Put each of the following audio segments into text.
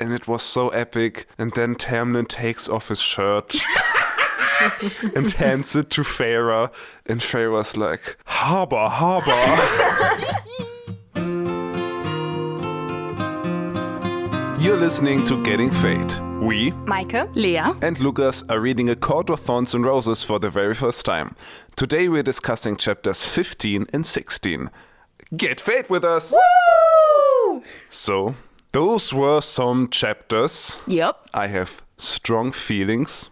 and it was so epic. And then Tamlin takes off his shirt and hands it to Feyre, and Feyre's like, Harbor. You're listening to Getting Fae'd. We, Meike, Lea, and Lukas are reading ACOTAR Thorns and Roses for the very first time. Today we're discussing chapters 15 and 16. Get Fae'd with us! Woo! So, those were some chapters. Yep. I have strong feelings.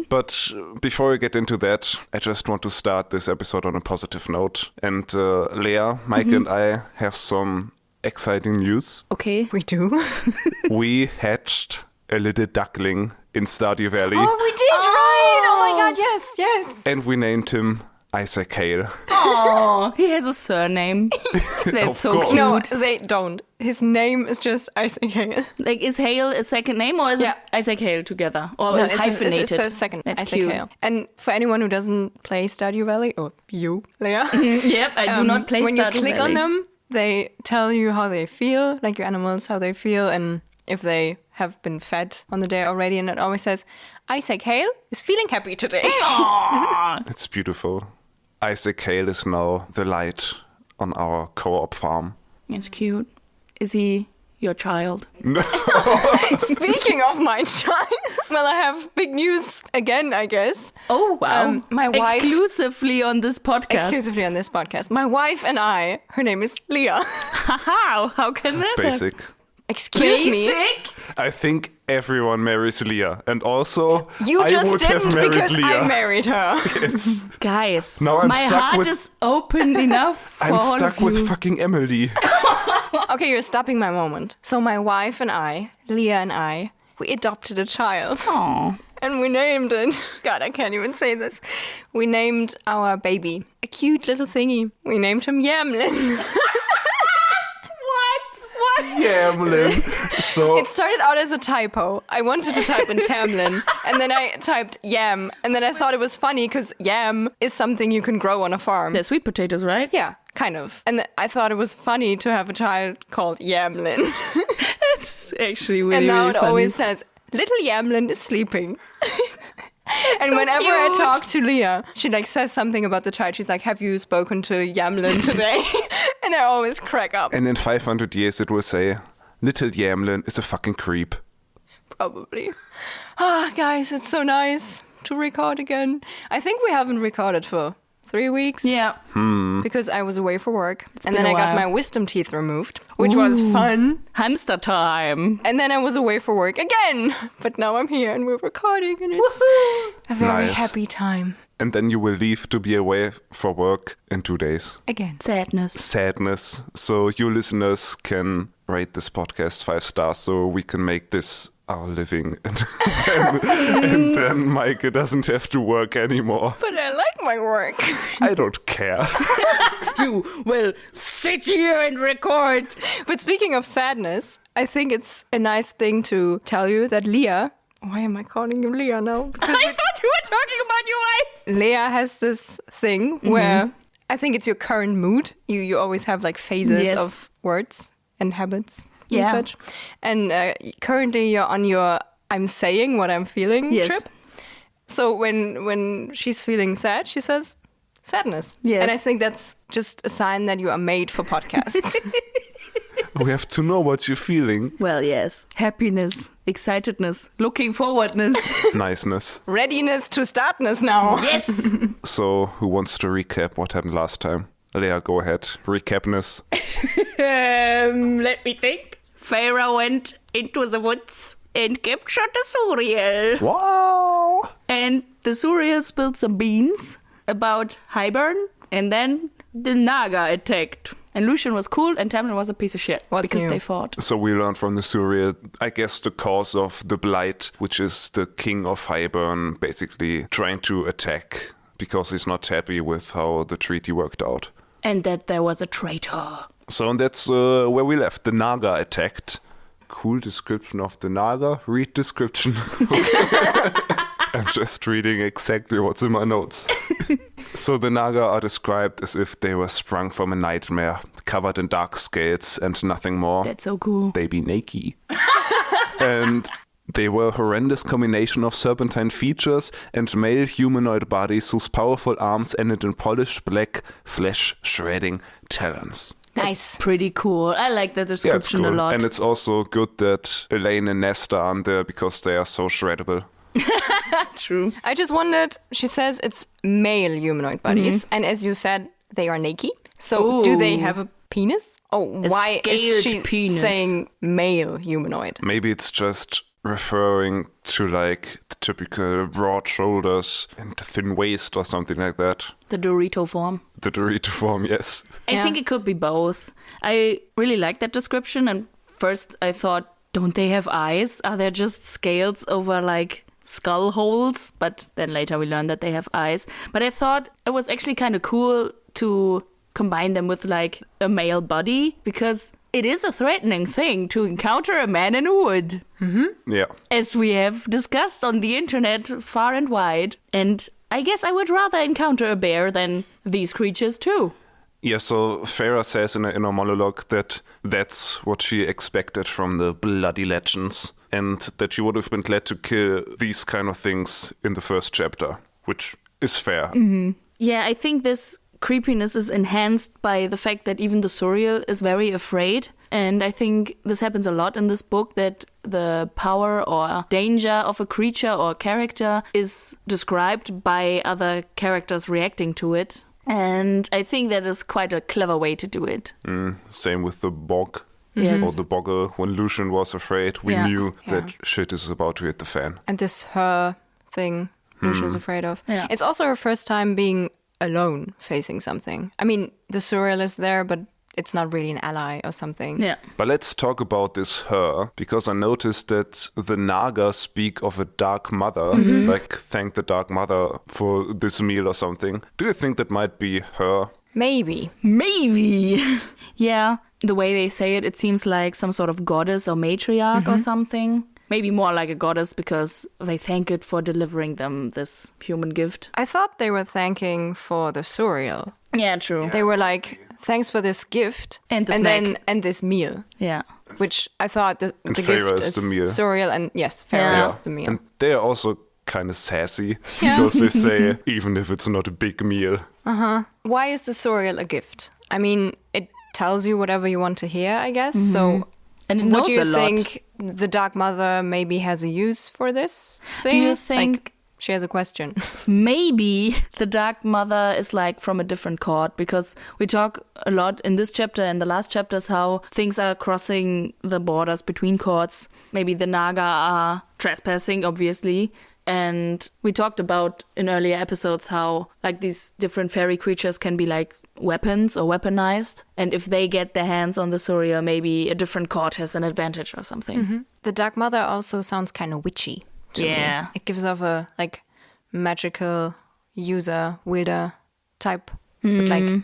But before we get into that, I just want to start this episode on a positive note. And Lea, Meike and I have some exciting news. Okay. we do. We hatched a little duckling in Stardew Valley. Oh, we did, right! Oh my god, yes. And we named him Isaac Hale. Oh, he has a surname. That's Of so course. cute. No, they don't. His name is just Isaac Hale. Like, is Hale a second name, or is Yeah. it Isaac Hale together? Or No, hyphenated? it's a second That's Isaac cute. Hale. And for anyone who doesn't play Stardew Valley, or you, Lea, Yep, I do not play when Stardew you click Valley. on them, they tell you how they feel, like your animals, how they feel, and if they have been fed on the day already. And it always says, Isaac Hale is feeling happy today. It's beautiful. Isaac Hale is now the light on our co-op farm. It's cute. Is he your child? Speaking of my child, well, I have big news again, I guess. Oh, wow. My wife... Exclusively on this podcast. Exclusively on this podcast. My wife and I, her name is Lea. How can that happen? Basic. Excuse me. Basic? I think everyone marries Lea. And also, You I just would have didn't married because Lea. I married her. Yes. Guys, Now I'm my stuck heart with- is open enough for I'm all stuck of with you. fucking Emily. Okay, you're stopping my moment. So my wife and I, Lea and I, we adopted a child. Aw. And we named it. God, I can't even say this. We named our baby a cute little thingy. We named him Yamlin. What? Yamlin. So, It started out as a typo. I wanted to type in Tamlin, and then I typed yam, and then I thought it was funny because yam is something you can grow on a farm. They're sweet potatoes, right? Yeah, kind of. And I thought it was funny to have a child called Yamlin. It's actually really, And now really it funny. always says, little Yamlin is sleeping. And so whenever I cute. talk to Lea, she like says something about the child. She's like, have you spoken to Yamlin today? And I always crack up. and in 500 years it will say, Little Yamlin is a fucking creep. Probably. Ah, guys, it's so nice to record again. I think we haven't recorded for 3 weeks. Yeah. Because I was away for work. And been then a I got while. my wisdom teeth removed, which was fun. Hamster time. And then I was away for work again. But now I'm here and we're recording and it's Woohoo. a very Nice. happy time. And then you will leave to be away for work in 2 days. Again. Sadness. Sadness. So you listeners can rate this podcast 5 stars so we can make this our living. And then Meike doesn't have to work anymore. But I like my work. I don't care. You will sit here and record. But speaking of sadness, I think it's a nice thing to tell you that Lea... Why am I calling you Lea now? Because I thought you were talking about your wife. Lea has this thing where I think it's your current mood. You always have like phases Yes. of words and habits Yeah. and such. And currently you're on your I'm saying what I'm feeling Yes. trip. So when she's feeling sad, she says sadness. Yes. And I think that's just a sign that you are made for podcasts. We have to know what you're feeling. Well, yes. Happiness, excitedness, looking forwardness. Niceness. Readiness to startness now. Yes. So who wants to recap what happened last time? Lea, go ahead. Recapness. Let me think. Feyre went into the woods and captured the Suriel. Wow! And the Suriel spilled some beans about Hybern, and then the Naga attacked. And Lucian was cool, and Tamlin was a piece of shit. What's because new? they fought. So we learned from the Surya, I guess, the cause of the Blight, which is the king of Hybern, basically trying to attack because he's not happy with how the treaty worked out. And that there was a traitor. So that's where we left. The Naga attacked. Cool description of the Naga. Read description. I'm just reading exactly what's in my notes. So the Naga are described as if they were sprung from a nightmare, covered in dark scales and nothing more. That's so cool. They be naked. And they were a horrendous combination of serpentine features and male humanoid bodies whose powerful arms ended in polished black, flesh-shredding talons. Nice. Pretty cool. I like that Yeah, it's description cool. a lot. And it's also good that Elaine and Nesta aren't there because they are so shreddable. True. I just wondered, she says it's male humanoid bodies, and as you said, they are naked. So do they have a penis? Oh, why is scaled she penis. saying male humanoid? Maybe it's just referring to like the typical broad shoulders and the thin waist or something like that. The Dorito form. The Dorito form, yes. I think it could be both. I really like that description. And first I thought, don't they have eyes? Are there just scales over like skull holes? But then later we learned that they have eyes. But I thought it was actually kind of cool to combine them with like a male body, because it is a threatening thing to encounter a man in a wood, Yeah. as we have discussed on the internet far and wide. And I guess I would rather encounter a bear than these creatures too. Yeah, so Farah says in a monologue that that's what she expected from the bloody legends, and that she would have been glad to kill these kind of things in the first chapter, which is fair. Yeah, I think this creepiness is enhanced by the fact that even the Suriel is very afraid. And I think this happens a lot in this book, that the power or danger of a creature or character is described by other characters reacting to it. And I think that is quite a clever way to do it. Same with the bog. Yes. Or the bogger. When Lucian was afraid, we Yeah. knew that shit is about to hit the fan. And this her thing Lucia's afraid of. Yeah. It's also her first time being alone facing something. I mean, the Suriel is there, but it's not really an ally or something. Yeah. But let's talk about this her, because I noticed that the Naga speak of a dark mother, like thank the dark mother for this meal or something. Do you think that might be her? Maybe. Maybe. Yeah. The way they say it, it seems like some sort of goddess or matriarch or something. Maybe more like a goddess, because they thank it for delivering them this human gift. I thought they were thanking for the Suriel. Yeah, true. They were like, thanks for this gift And the then snack. and this meal, Yeah. which I thought the Farah gift is the meal. Suriel, and yes, Farah Yeah. is the meal. And they're also kind of sassy, because they say, even if it's not a big meal. Why is the Suriel a gift? I mean, it tells you whatever you want to hear, I guess. So And it what knows do you a lot. think the Dark Mother maybe has a use for this thing? Do you Like, think she has a question? maybe the Dark Mother is like from a different court? Because we talk a lot in this chapter and the last chapters how things are crossing the borders between courts. Maybe the Naga are trespassing, obviously. And we talked about in earlier episodes how like these different fairy creatures can be like weapons or weaponized. And if they get their hands on the Suriel, maybe a different court has an advantage or something. The Dark Mother also sounds kind of witchy to me. Yeah. It gives off a like magical user, wielder type. But like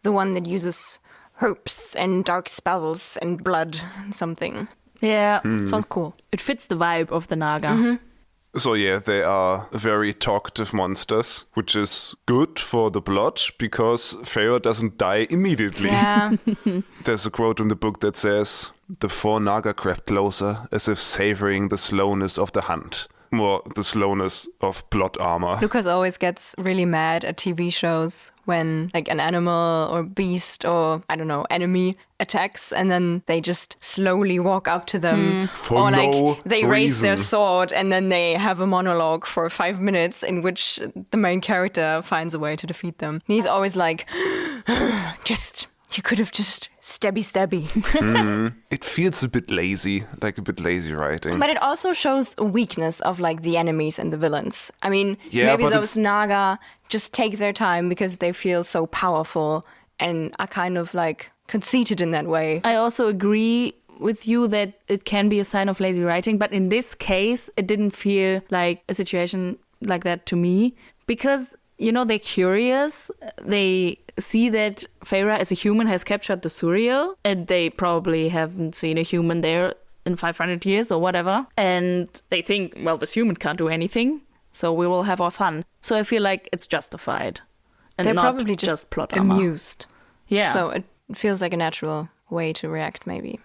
the one that uses herbs and dark spells and blood and something. Yeah. Sounds cool. It fits the vibe of the Naga. So yeah, they are very talkative monsters, which is good for the plot, because Farah doesn't die immediately. Yeah. There's a quote in the book that says, "The four Naga crept closer, as if savoring the slowness of the hunt." More the slowness of plot armor. Lucas always gets really mad at TV shows when like an animal or beast or I don't know, enemy attacks, and then they just slowly walk up to them, For or like no they raise their reason. sword and then they have a monologue for 5 minutes in which the main character finds a way to defeat them. And he's always like, you could have just stabby. It feels a bit lazy, like a bit lazy writing. But it also shows a weakness of like the enemies and the villains. I mean, Yeah, maybe but those Naga just take their time because they feel so powerful and are kind of like conceited in that way. I also agree with you that it can be a sign of lazy writing, but in this case, it didn't feel like a situation like that to me, because, you know, they're curious. They see that Farah as a human has captured the Suriel, and they probably haven't seen a human there in 500 years or whatever. And they think, well, this human can't do anything, so we will have our fun. So I feel like it's justified. And They're not probably just plot armor. amused. Yeah. So it feels like a natural way to react, maybe.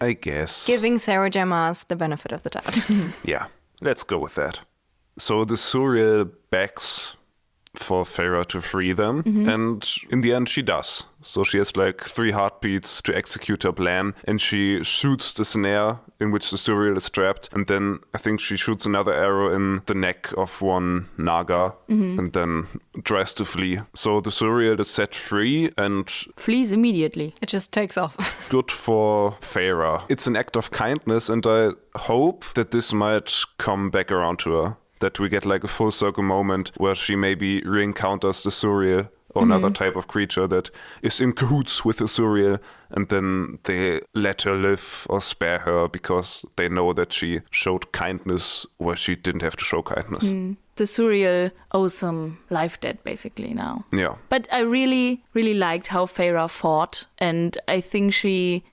I I guess. Giving Sarah J. Maas the benefit of the doubt. Yeah, let's go with that. So the Suriel begs for Feyre to free them, and in the end she does. So she has like 3 heartbeats to execute her plan, and she shoots the snare in which the Suriel is trapped, and then I think she shoots another arrow in the neck of one Naga, and then tries to flee. So the Suriel is set free and Flees immediately. It just takes off. good for Feyre. It's an act of kindness, and I hope that this might come back around to her. That we get like a full circle moment where she maybe re-encounters the Suriel or another type of creature that is in cahoots with the Suriel, and then they let her live or spare her because they know that she showed kindness where she didn't have to show kindness. The Suriel owes some life debt basically now. Yeah. But I really, really liked how Feyre fought, and I think she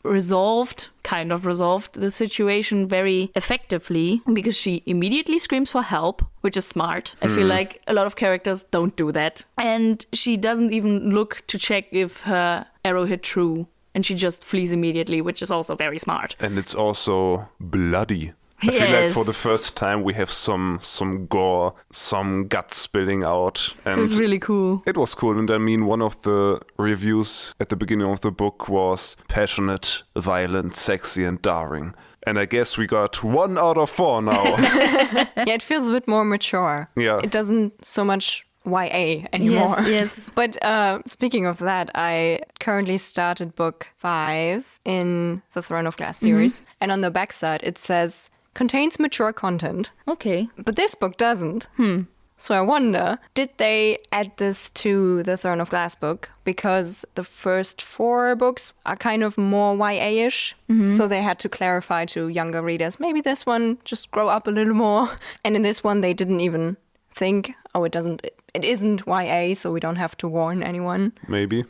kind of resolved the situation very effectively because she immediately screams for help, which is smart. I feel like a lot of characters don't do that. And she doesn't even look to check if her arrow hit true, and she just flees immediately, which is also very smart. And it's also bloody. I feel like for the first time we have some gore, some guts spilling out. And it was really cool. It was cool. And I mean, one of the reviews at the beginning of the book was passionate, violent, sexy, and daring. And I guess we got 1 out of 4 now. Yeah, it feels a bit more mature. Yeah. It doesn't so much YA anymore. Yes. But speaking of that, I currently started book 5 in the Throne of Glass series. And on the backside, it says, contains mature content. Okay. But this book doesn't. So I wonder, did they add this to the Throne of Glass book? Because the first 4 books are kind of more YA-ish. So they had to clarify to younger readers, maybe this one just grow up a little more. And in this one, they didn't even think, oh, it isn't YA, so we don't have to warn anyone. Maybe.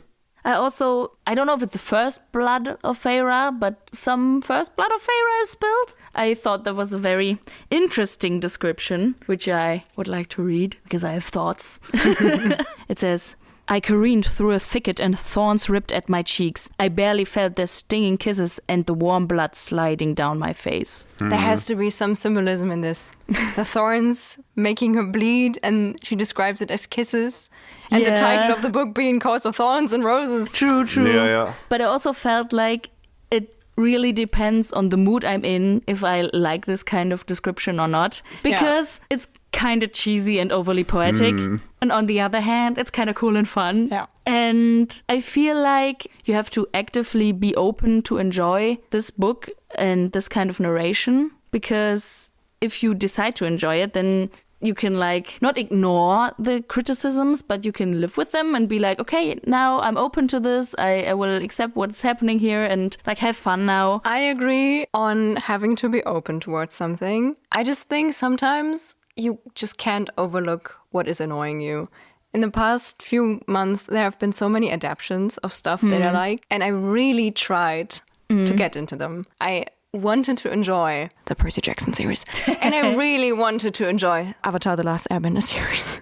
I don't know if it's the first blood of Feyre, but some first blood of Feyre is spilled. I thought that was a very interesting description, which I would like to read because I have thoughts. It says, I careened through a thicket and thorns ripped at my cheeks. I barely felt their stinging kisses and the warm blood sliding down my face. There has to be some symbolism in this. The thorns making her bleed, and she describes it as kisses. And the title of the book being Coats of Thorns and Roses. True. Yeah. But I also felt like it really depends on the mood I'm in if I like this kind of description or not. Because it's kind of cheesy and overly poetic. And on the other hand, it's kind of cool and fun. Yeah. And I feel like you have to actively be open to enjoy this book and this kind of narration. Because if you decide to enjoy it, then you can like not ignore the criticisms, but you can live with them and be like, okay, now I'm open to this. I will accept what's happening here and like have fun now. I agree on having to be open towards something. I just think sometimes you just can't overlook what is annoying you. In the past few months, there have been so many adaptions of stuff that I like, and I really tried to get into them. I wanted to enjoy the Percy Jackson series. And I really wanted to enjoy Avatar: The Last Airbender series.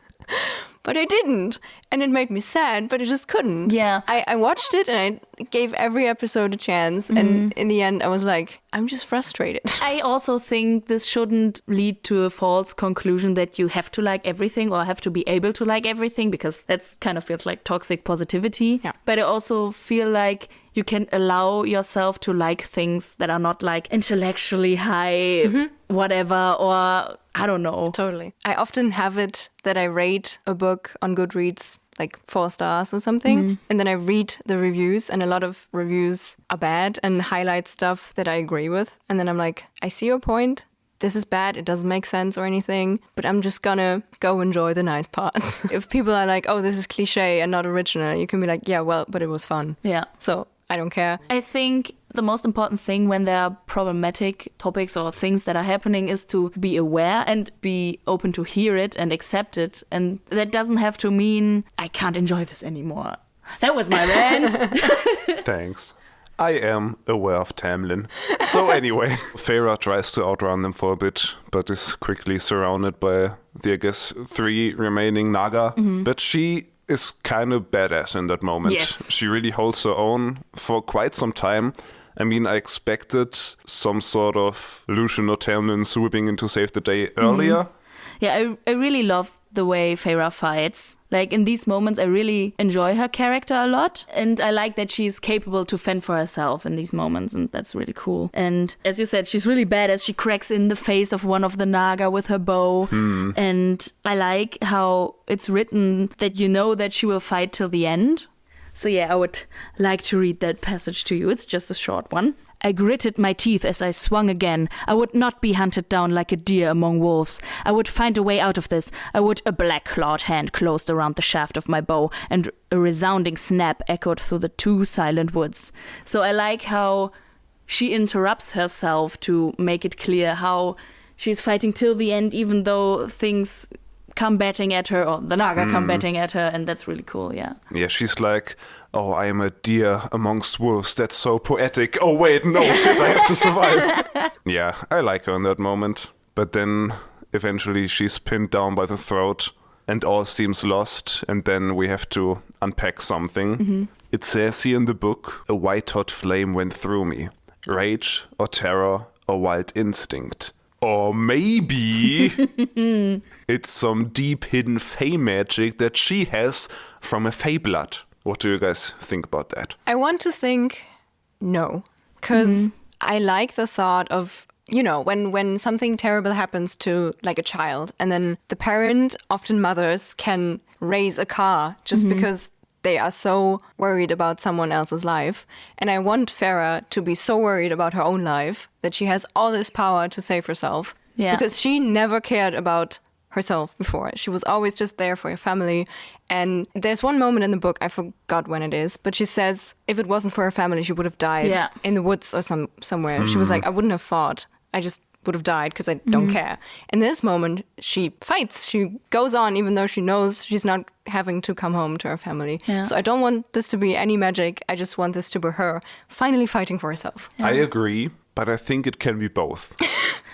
But I didn't. And it made me sad, but I just couldn't. Yeah. I watched it and I gave every episode a chance. And in the end, I was like, I'm just frustrated. I also think this shouldn't lead to a false conclusion that you have to like everything or have to be able to like everything, because that kind of feels like toxic positivity. Yeah. But I also feel like you can allow yourself to like things that are not like intellectually high, whatever, or I don't know. Totally. I often have it that I rate a book on Goodreads like 4 stars or something. And then I read the reviews, and a lot of reviews are bad and highlight stuff that I agree with. And then I'm like, I see your point. This is bad. It doesn't make sense or anything, but I'm just gonna go enjoy the nice parts. If people are like, oh, this is cliche and not original, you can be like, yeah, well, but it was fun. Yeah. So I don't care. I think the most important thing when there are problematic topics or things that are happening is to be aware and be open to hear it and accept it. And that doesn't have to mean I can't enjoy this anymore. That was my rant. Thanks. I am aware of Tamlin. So anyway, Feyre tries to outrun them for a bit, but is quickly surrounded by the, I guess, 3 remaining Naga. But she is kind of badass in that moment. Yes. She really holds her own for quite some time. I mean, I expected some sort of Lucian or Tamlin swooping in to save the day earlier. Yeah, I really love the way Feyre fights. Like, in these moments, I really enjoy her character a lot. And I like that she's capable to fend for herself in these moments. And that's really cool. And as you said, she's really badass. She cracks in the face of one of the Naga with her bow. And I like how it's written that you know that she will fight till the end. So yeah, I would like to read that passage to you. It's just a short one. I gritted my teeth as I swung again. I would not be hunted down like a deer among wolves. I would find a way out of this. A black-clawed hand closed around the shaft of my bow, and a resounding snap echoed through the 2 silent woods. So I like how she interrupts herself to make it clear how she's fighting till the end, even though things come batting at her, or the Naga come batting at her, and that's really cool, yeah. Yeah, she's like, oh, I am a deer amongst wolves. That's so poetic. Oh, wait, no, shit, I have to survive. Yeah, I like her in that moment. But then, eventually, she's pinned down by the throat, and all seems lost, and then we have to unpack something. It says here in the book, a white-hot flame went through me. Rage or terror or wild instinct. Or maybe it's some deep hidden Fae magic that she has from a Fae blood. What do you guys think about that? I want to think no, because I like the thought of, you know, when something terrible happens to like a child, and then the parent, often mothers, can raise a car just because they are so worried about someone else's life. And I want Feyre to be so worried about her own life that she has all this power to save herself. Yeah. Because she never cared about herself before. She was always just there for her family. And there's one moment in the book, I forgot when it is, but she says if it wasn't for her family, she would have died in the woods or somewhere. She was like, I wouldn't have fought. I just would have died because I don't care. In this moment, she fights. She goes on even though she knows she's not having to come home to her family. Yeah. So I don't want this to be any magic. I just want this to be her finally fighting for herself. Yeah. I agree, but I think it can be both.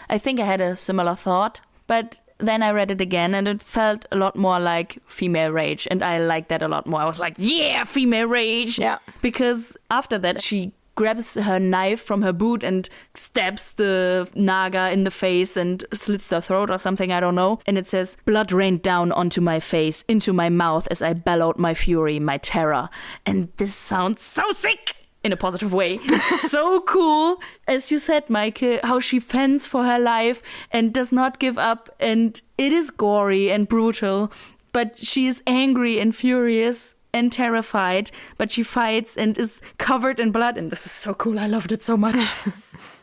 I think I had a similar thought, but then I read it again and it felt a lot more like female rage, and I liked that a lot more. I was like, yeah, female rage! Yeah. Because after that, she grabs her knife from her boot and stabs the Naga in the face and slits their throat or something, I don't know. And it says, blood rained down onto my face, into my mouth as I bellowed my fury, my terror. And this sounds so sick! In a positive way. It's so cool. As you said, Meike, how she fends for her life and does not give up. And it is gory and brutal, but she is angry and furious and terrified, but she fights and is covered in blood. And this is so cool. I loved it so much.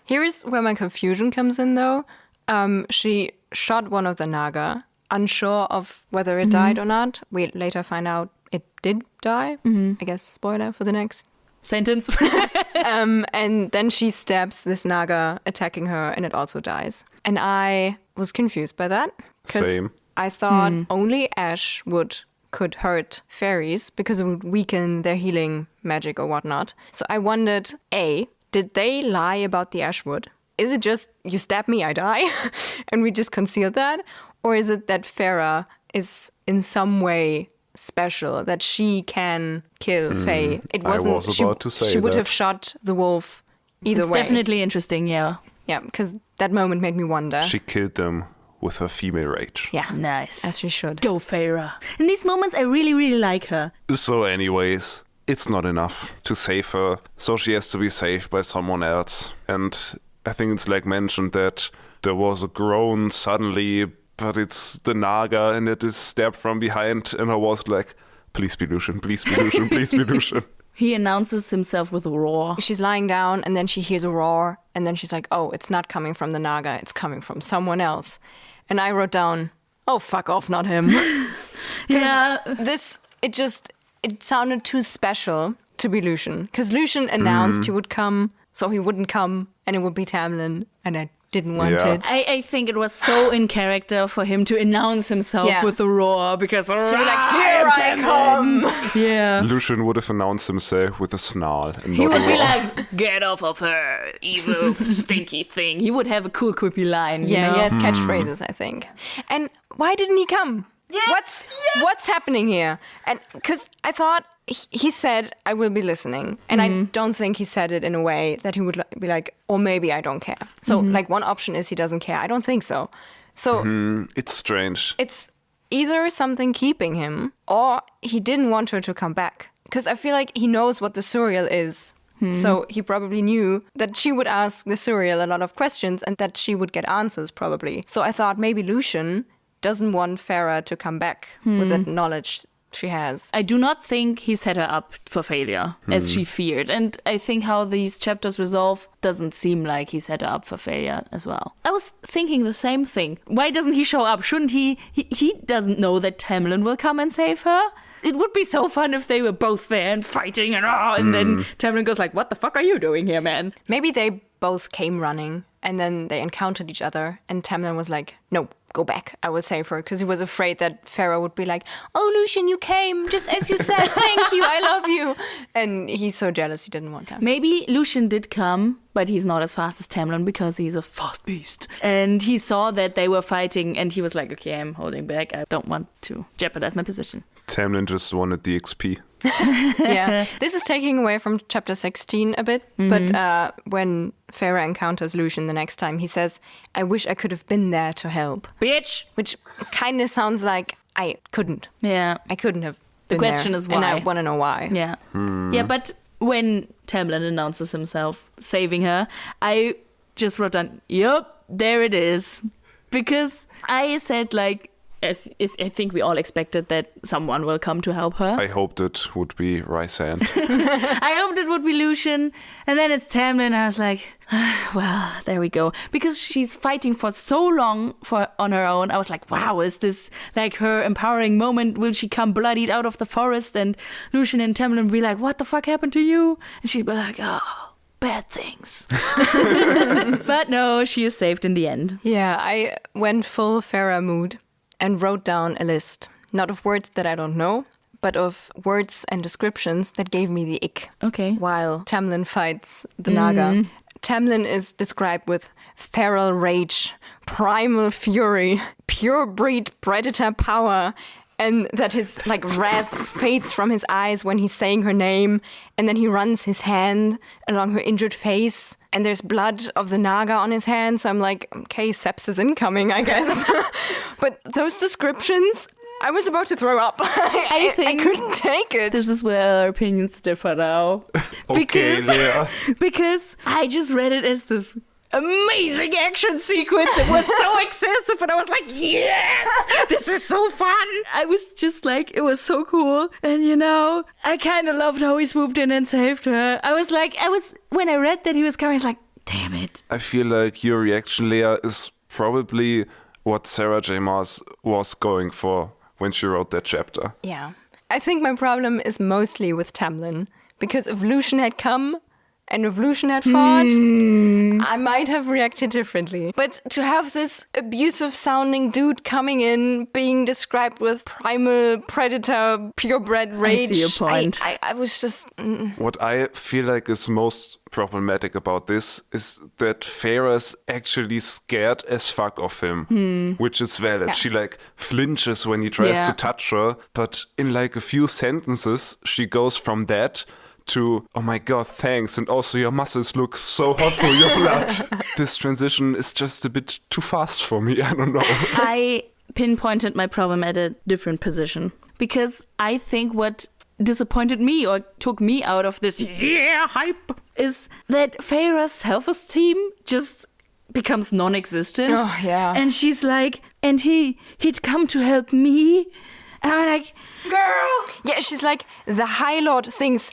Here's where my confusion comes in, though. She shot one of the Naga, unsure of whether it died or not. We later find out it did die. I guess spoiler for the next sentence. And then she stabs this Naga, attacking her, and it also dies. And I was confused by that. Same. I thought only ash could hurt fairies because it would weaken their healing magic or whatnot. So I wondered, A, did they lie about the ashwood? Is it just, you stab me, I die? And we just concealed that? Or is it that Feyre is in some way special, that she can kill Fae? It wasn't, I was about to say she would that. have shot the wolf either way. It's definitely interesting, yeah. Yeah, because that moment made me wonder. She killed them with her female rage. Yeah. Nice. As she should. Go, Feyre. In these moments, I really, really like her. So anyways, it's not enough to save her, so she has to be saved by someone else. And I think it's like mentioned that there was a groan suddenly, but it's the Naga and it is stabbed from behind, and I was like, please be Lucian, please be Lucian, please be Lucian. He announces himself with a roar. She's lying down and then she hears a roar and then she's like, oh, it's not coming from the Naga, it's coming from someone else. And I wrote down, oh, fuck off, not him. Yeah. It sounded too special to be Lucian. Because Lucian announced he would come, so he wouldn't come, and it would be Tamlin, and I didn't want it. I think it was so in character for him to announce himself with a roar, because She'd be like, here I come! Yeah. Lucian would have announced himself with a snarl. And He not would a be roar. like, get off of her, evil, stinky thing. He would have a cool, quippy line. Yeah, you know? he has catchphrases, I think. And why didn't he come? What's happening here? And because I thought he said, I will be listening. And I don't think he said it in a way that he would be like, or maybe I don't care. So like one option is he doesn't care. I don't think so. So It's strange. it's either something keeping him or he didn't want her to come back. Because I feel like he knows what the Suriel is. So he probably knew that she would ask the Suriel a lot of questions and that she would get answers probably. So I thought maybe Lucian doesn't want Farah to come back with that knowledge she has. I do not think he set her up for failure, as she feared. And I think how these chapters resolve doesn't seem like he set her up for failure as well. I was thinking the same thing. Why doesn't he show up? Shouldn't he? He doesn't know that Tamlin will come and save her. It would be so fun if they were both there and fighting and then Tamlin goes like, what the fuck are you doing here, man? Maybe they both came running and then they encountered each other and Tamlin was like, no, go back, I will save her. Because he was afraid that Farah would be like, oh, Lucian, you came just as you said. Thank you, I love you. And he's so jealous he didn't want that. Maybe Lucian did come, but he's not as fast as Tamlin because he's a fast beast. And he saw that they were fighting and he was like, okay, I'm holding back. I don't want to jeopardize my position. Tamlin just wanted the XP. Yeah, this is taking away from chapter 16 a bit, but when Farah encounters Lucian the next time, he says, I wish I could have been there to help. Bitch! Which kind of sounds like I couldn't. Yeah. I couldn't have The been question there, is why. and I want to know why. Yeah. Yeah, but when Tamlin announces himself saving her, I just wrote down, yup, there it is. Because I said, like, I think we all expected that someone will come to help her. I hoped it would be Rysand. I hoped it would be Lucian. And then it's Tamlin. I was like, well, there we go. Because she's fighting for so long on her own. I was like, wow, is this like her empowering moment? Will she come bloodied out of the forest? And Lucian and Tamlin be like, what the fuck happened to you? And she'd be like, oh, bad things. But no, she is saved in the end. Yeah, I went full Farah mood and wrote down a list, not of words that I don't know, but of words and descriptions that gave me the ick. Okay. While Tamlin fights the Naga. Tamlin is described with feral rage, primal fury, pure breed predator power, and that his like wrath fades from his eyes when he's saying her name, and then he runs his hand along her injured face, and there's blood of the Naga on his hand, so I'm like, okay, sepsis incoming, I guess. But those descriptions, I was about to throw up. I think I couldn't take it. This is where our opinions differ now. Okay, Lea. Because I just read it as this amazing action sequence. It was so excessive and I was like, yes, this is so fun. I was just like, it was so cool. And you know, I kind of loved how he swooped in and saved her. When I read that he was coming, I was like, damn it. I feel like your reaction, Lea, is probably what Sarah J. Maas was going for when she wrote that chapter. Yeah. I think my problem is mostly with Tamlin. Because if Lucian had come and if Lucian had fought, I might have reacted differently. But to have this abusive sounding dude coming in, being described with primal predator, purebred rage. I see your point. I was just... What I feel like is most problematic about this is that Farah's actually scared as fuck of him, which is valid. Yeah. She like flinches when he tries to touch her, but in like a few sentences, she goes from that to, oh my god, thanks, and also your muscles look so hot through your blood. This transition is just a bit too fast for me, I don't know. I pinpointed my problem at a different position. Because I think what disappointed me or took me out of this hype is that Farah's self-esteem just becomes non-existent. Oh, yeah. And she's like, and he'd come to help me. And I'm like, girl. Yeah, she's like, the High Lord thinks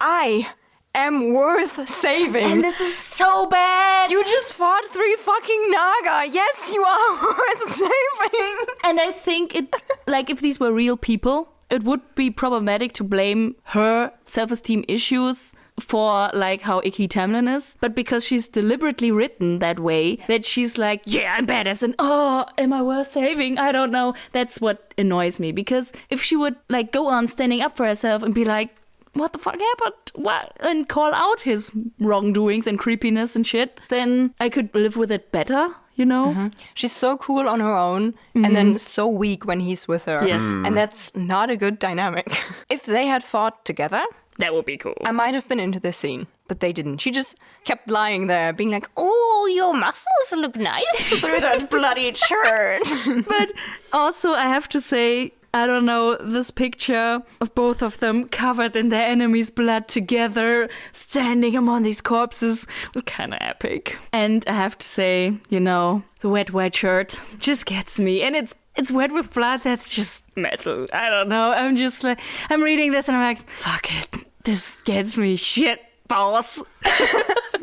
I am worth saving. And this is so bad. You just fought 3 fucking Naga. Yes, you are worth saving. And I think it, like, if these were real people, it would be problematic to blame her self-esteem issues for, like, how icky Tamlin is. But because she's deliberately written that way, that she's like, yeah, I'm badass, and oh, am I worth saving? I don't know. That's what annoys me. Because if she would, like, go on standing up for herself and be like, what the fuck happened? What? And call out his wrongdoings and creepiness and shit, then I could live with it better, you know? She's so cool on her own and then so weak when he's with her. Yes. And that's not a good dynamic. If they had fought together, That would be cool. I might have been into this scene, but they didn't. She just kept lying there, being like, oh, your muscles look nice through that bloody shirt. But also, I have to say, I don't know, this picture of both of them covered in their enemy's blood together, standing among these corpses, was kind of epic. And I have to say, you know, the wet white shirt just gets me. And it's wet with blood, that's just metal. I don't know. I'm just like, I'm reading this and I'm like, fuck it. This gets me. Shit, balls.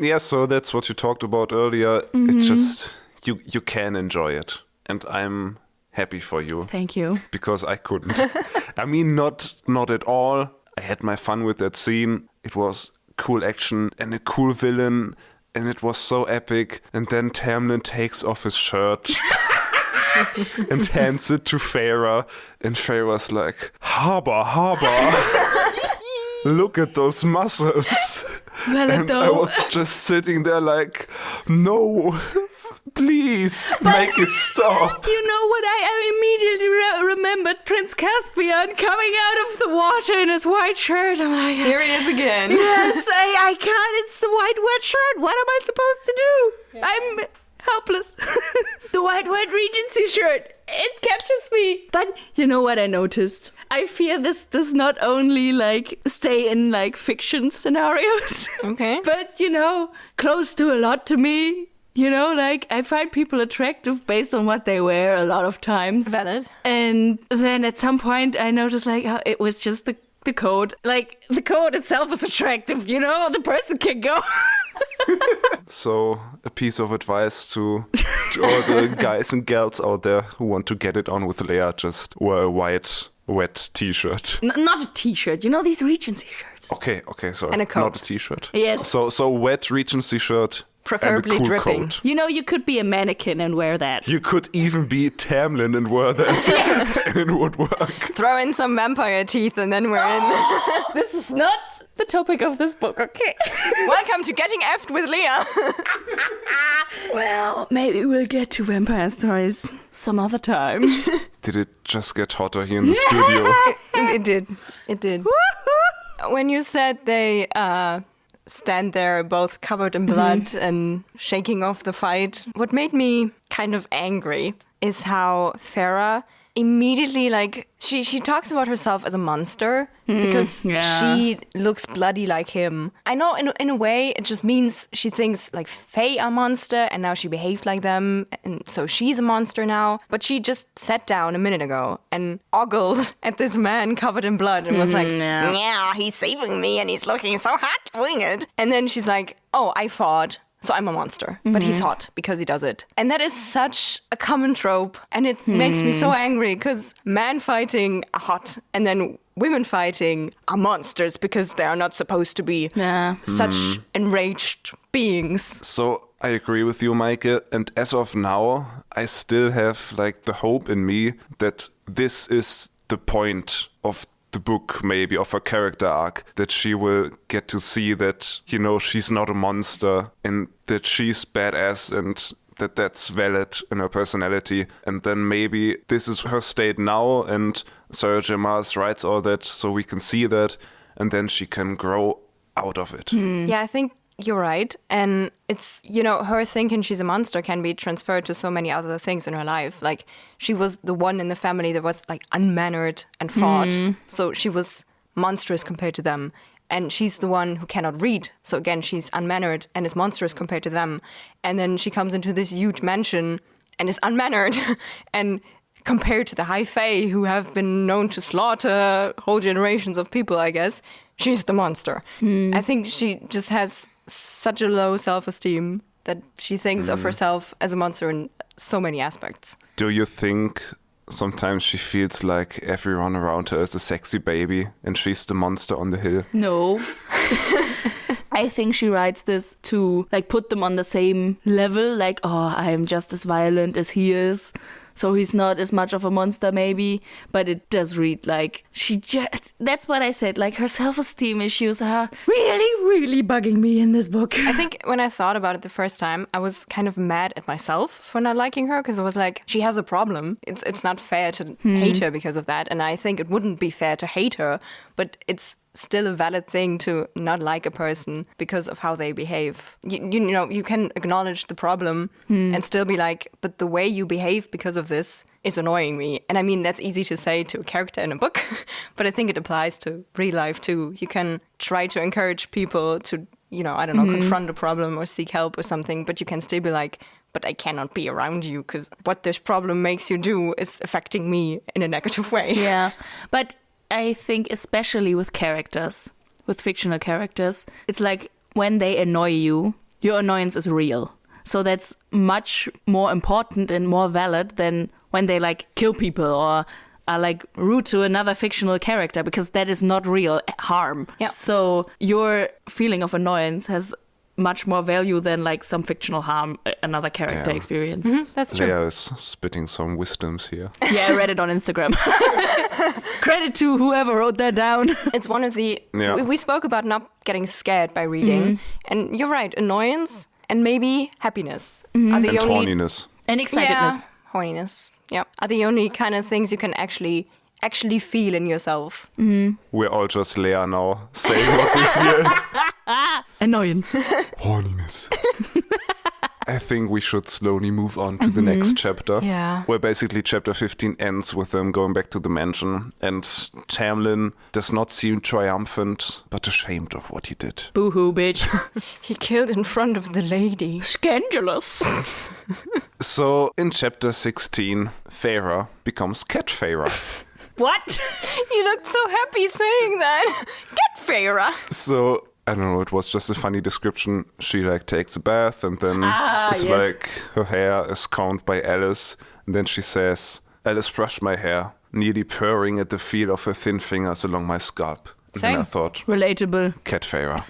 Yeah, so that's what you talked about earlier. It's just, you can enjoy it. And I'm happy for you. Thank you. Because I couldn't. I mean, not at all. I had my fun with that scene. It was cool action and a cool villain. And it was so epic. And then Tamlin takes off his shirt. And hands it to Feyre, and Feyre's like, Harbor, look at those muscles. Well, And I was just sitting there like, no, please, make it stop. You know what? I immediately remembered Prince Caspian coming out of the water in his white shirt. I'm like, Here he is again. yes, I can't. It's the white wet shirt. What am I supposed to do? I'm helpless. The white Regency shirt. It captures me. But you know what I noticed? I fear this does not only like stay in like fiction scenarios. Okay. But you know, close to a lot to me. You know, like I find people attractive based on what they wear a lot of times. Valid. And then at some point I noticed like how it was just the coat. Like the coat itself is attractive, you know, the person can go. So, a piece of advice to all the guys and gals out there who want to get it on with Lea, just wear a white, wet t-shirt. Not a t-shirt, you know, these Regency shirts. Okay, sorry. And a coat. Not a t-shirt. Yes. So wet Regency shirt. Preferably and a cool dripping. coat. You know, you could be a mannequin and wear that. You could even be Tamlin and wear that. Yes. And it would work. Throw in some vampire teeth and then we're in. This is not the topic of this book, okay? Welcome to Getting Effed with Lea. Well, maybe we'll get to vampire stories some other time. Did it just get hotter here in the studio? It did. When you said they stand there both covered in blood and shaking off the fight, what made me kind of angry is how Feyre immediately, like, she talks about herself as a monster because she looks bloody like him. I know in a way it just means she thinks like Fae are monster and now she behaved like them and so she's a monster now. But she just sat down a minute ago and ogled at this man covered in blood and was like, yeah, he's saving me and he's looking so hot doing it. And then she's like, oh, I fought. So I'm a monster, but he's hot because he does it. And that is such a common trope. And it makes me so angry because men fighting are hot and then women fighting are monsters because they are not supposed to be such enraged beings. So I agree with you, Meike. And as of now, I still have like the hope in me that this is the point of the book, maybe, of her character arc, that she will get to see that, you know, she's not a monster and that she's badass and that that's valid in her personality. And then maybe this is her state now and Sarah J. Maas writes all that so we can see that and then she can grow out of it. Yeah, I think you're right. And it's, you know, her thinking she's a monster can be transferred to so many other things in her life. Like, she was the one in the family that was, like, unmannered and fought. So she was monstrous compared to them. And she's the one who cannot read. So again, she's unmannered and is monstrous compared to them. And then she comes into this huge mansion and is unmannered. And compared to the High Fae, who have been known to slaughter whole generations of people, I guess, she's the monster. I think she just has such a low self-esteem that she thinks of herself as a monster in so many aspects. Do you think sometimes she feels like everyone around her is a sexy baby and she's the monster on the hill? No. I think she writes this to like put them on the same level, like, oh, I am just as violent as he is, so he's not as much of a monster maybe, but it does read like she just, that's what I said, like her self-esteem issues are really bugging me in this book. I think when I thought about it the first time, I was kind of mad at myself for not liking her, because I was like, she has a problem. It's not fair to hate her because of that, and I think it wouldn't be fair to hate her, but it's still a valid thing to not like a person because of how they behave. You know, you can acknowledge the problem and still be like, but the way you behave because of this is annoying me. And I mean, that's easy to say to a character in a book, but I think it applies to real life too. You can try to encourage people to, you know, I don't know, confront a problem or seek help or something, but you can still be like, but I cannot be around you because what this problem makes you do is affecting me in a negative way. Yeah, but I think especially with characters, with fictional characters, it's like when they annoy you, your annoyance is real. So that's much more important and more valid than when they like kill people or are like rude to another fictional character, because that is not real harm. Yeah. So your feeling of annoyance has much more value than like some fictional harm another character Damn. experiences. That's true. Lea is spitting some wisdoms here. Yeah, I read it on Instagram. Credit to whoever wrote that down. It's one of the... Yeah. We spoke about not getting scared by reading. And you're right, annoyance and maybe happiness are the And only... horniness. And excitedness. Yeah, horniness. Yeah, are the only kind of things you can actually feel in yourself. We're all just Lea now, saying what we feel. Annoyance. Horniness. I think we should slowly move on to the next chapter. Yeah. Where basically chapter 15 ends with them going back to the mansion. And Tamlin does not seem triumphant, but ashamed of what he did. Boo-hoo, bitch. He killed in front of the lady. Scandalous. So in chapter 16, Feyre becomes Cat Feyre. What? You looked so happy saying that. Get Feyre. So I don't know, it was just a funny description. She like takes a bath and then it's yes. like her hair is combed by Alice. And then she says, Alice brushed my hair, nearly purring at the feel of her thin fingers along my scalp. And then Same. I thought, Relatable. Cat Feyre.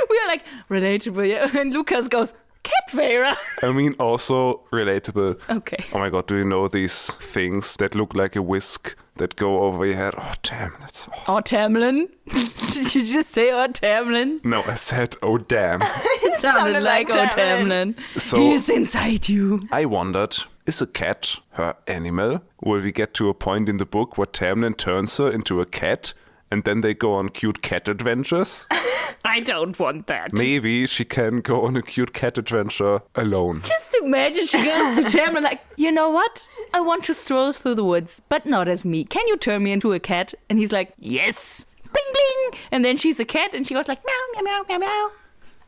We are like, relatable, yeah. And Lukas goes, Cat Feyre. I mean, also relatable. Okay. Oh my god, do you know these things that look like a whisk that go over your head? Oh, damn, that's... Or Tamlin. Did you just say or Tamlin? No, I said, oh, damn. It sounded like like or Tamlin. So- He is inside you. I wondered, is a cat her animal? Will we get to a point in the book where Tamlin turns her into a cat and then they go on cute cat adventures? I don't want that. Maybe she can go on a cute cat adventure alone. Just imagine she goes to Tamlin like, you know what? I want to stroll through the woods, but not as me. Can you turn me into a cat? And he's like, yes. Bling, bling. And then she's a cat and she goes like, meow, meow, meow, meow, meow.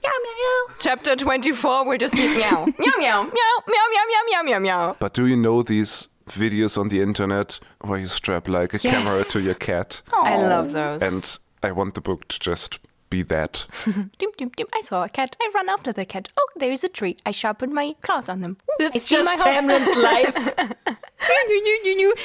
Meow, meow, meow. Chapter 24 will just be meow. Meow, meow, meow, meow, meow, meow, meow, meow, meow. But do you know these videos on the internet where you strap like a camera to your cat? I love those. And I want the book to just be that. Doom, doom, doom. I saw a cat. I run after the cat. Oh, there's a tree. I sharpen my claws on them. Ooh, I It's steal just my home. Tamlin's life.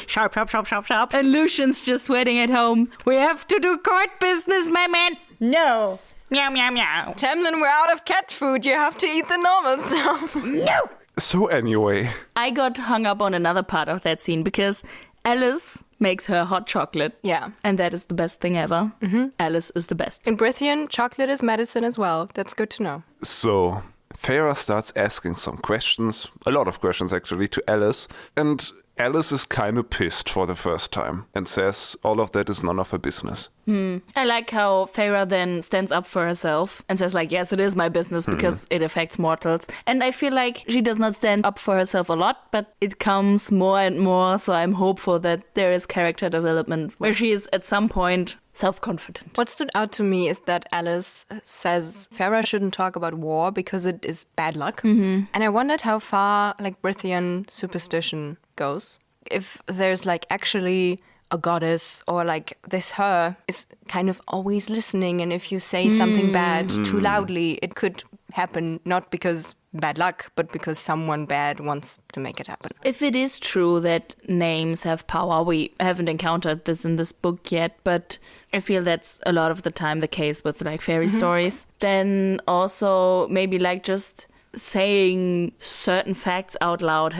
Sharp, sharp, sharp, sharp, sharp. And Lucian's just sweating at home. We have to do court business, my man. No. Meow, meow, meow. Tamlin, we're out of cat food. You have to eat the normal stuff. No. So anyway, I got hung up on another part of that scene because Alice makes her hot chocolate. Yeah. And that is the best thing ever. Alice is the best. In Brithian, chocolate is medicine as well. That's good to know. so Feyre starts asking some questions, a lot of questions actually, to Alice. And Alice is kind of pissed for the first time and says all of that is none of her business. I like how Feyre then stands up for herself and says like, yes, it is my business because it affects mortals. And I feel like she does not stand up for herself a lot, but it comes more and more. So I'm hopeful that there is character development where she is at some point self-confident. What stood out to me is that Alice says Farah shouldn't talk about war because it is bad luck. And I wondered how far like Brithian superstition goes. If there's like actually a goddess or like this her is kind of always listening, and if you say something bad too loudly, it could happen, not because bad luck, but because someone bad wants to make it happen. If it is true that names have power, we haven't encountered this in this book yet, but I feel that's a lot of the time the case with like fairy stories. Then also maybe like just saying certain facts out loud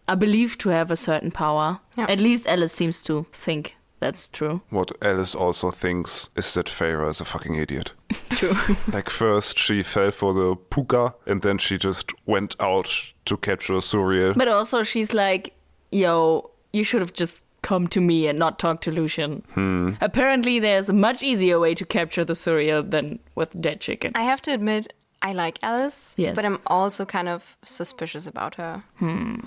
are believed to have a certain power. Yeah. At least Alice seems to think that's true. What Alice also thinks is that Feyre is a fucking idiot. True. Like first she fell for the puka and then she just went out to capture Suriel. But also she's like, yo, you should have just come to me and not talk to Lucian. Apparently there's a much easier way to capture the Suriel than with dead chicken. I have to admit, I like Alice, Yes. but I'm also kind of suspicious about her.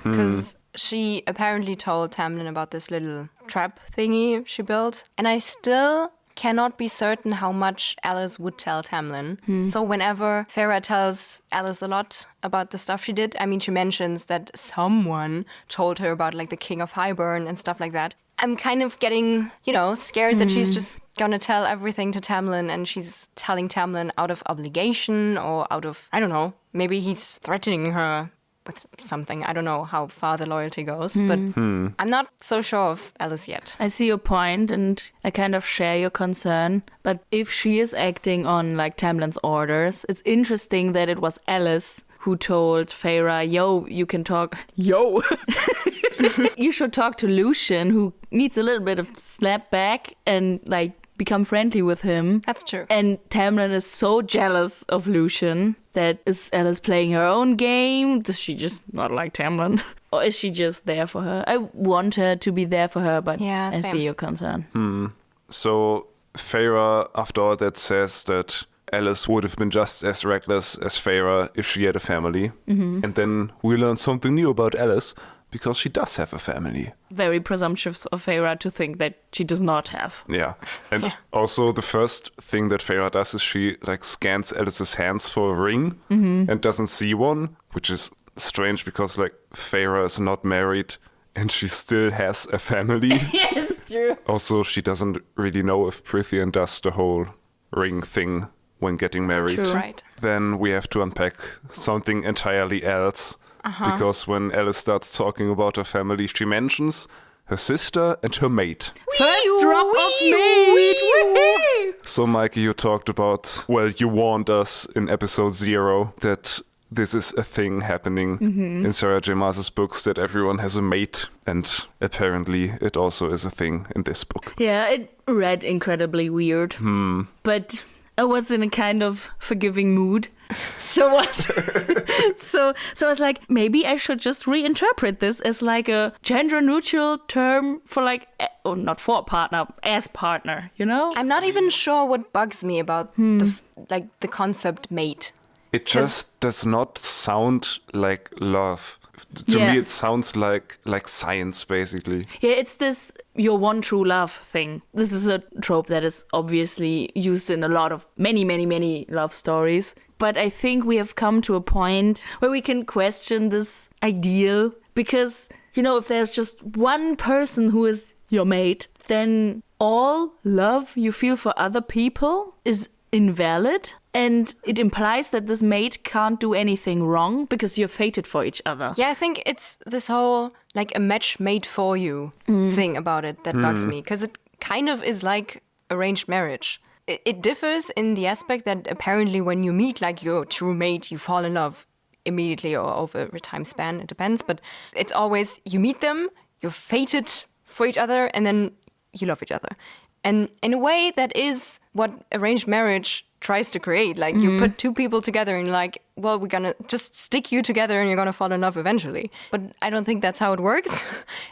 Because she apparently told Tamlin about this little trap thingy she built. And I still cannot be certain how much Alice would tell Tamlin. So whenever Feyre tells Alice a lot about the stuff she did, I mean, she mentions that someone told her about like the King of Highburn and stuff like that. I'm kind of getting, scared that she's just gonna tell everything to Tamlin, and she's telling Tamlin out of obligation or out of, I don't know, maybe he's threatening her with something. I don't know how far the loyalty goes, but I'm not so sure of Alice yet. I see your point and I kind of share your concern. But if she is acting on like Tamlin's orders, it's interesting that it was Alice who told Feyre, yo, you can talk. Yo! You should talk to Lucian, who needs a little bit of slap back and like become friendly with him. That's true. And Tamlin is so jealous of Lucian. That is Alice playing her own game? Does she just not like Tamlin? Or is she just there for her? I want her to be there for her, but Yeah, I same. see your concern. So Feyre, after all that, says that Alice would have been just as reckless as Feyre if she had a family. And then we learn something new about Alice, because she does have a family. Very presumptuous of Feyre to think that she does not have. Yeah. And also the first thing that Feyre does is she like scans Alice's hands for a ring and doesn't see one, which is strange because like Feyre is not married and she still has a family. Yes, true. Also, she doesn't really know if Prithian does the whole ring thing when getting married. True. Right. Then we have to unpack something entirely else. Because when Alice starts talking about her family, she mentions her sister and her mate. First drop of meat. So, Meike, you talked about, you warned us in episode 0 that this is a thing happening in Sarah J. Maas's books, that everyone has a mate. And apparently it also is a thing in this book. Yeah, it read incredibly weird. But I was in a kind of forgiving mood. So I was like, maybe I should just reinterpret this as like a gender-neutral term for like, not for a partner, as partner, you know? I'm not even sure what bugs me about the concept mate. It just does not sound like love. To me, it sounds like science, basically. Yeah, it's this your one true love thing. This is a trope that is obviously used in a lot of many love stories. But I think we have come to a point where we can question this ideal. Because, if there's just one person who is your mate, then all love you feel for other people is invalid. And it implies that this mate can't do anything wrong because you're fated for each other. Yeah, I think it's this whole, like, a match made for you thing about it that bugs me. Because it kind of is like arranged marriage. It differs in the aspect that apparently when you meet, like, your true mate, you fall in love immediately or over a time span. It depends. But it's always, you meet them, you're fated for each other, and then you love each other. And in a way, that is what arranged marriage tries to create. Like, you put two people together and like, well, we're gonna just stick you together and you're gonna fall in love eventually. But I don't think that's how it works.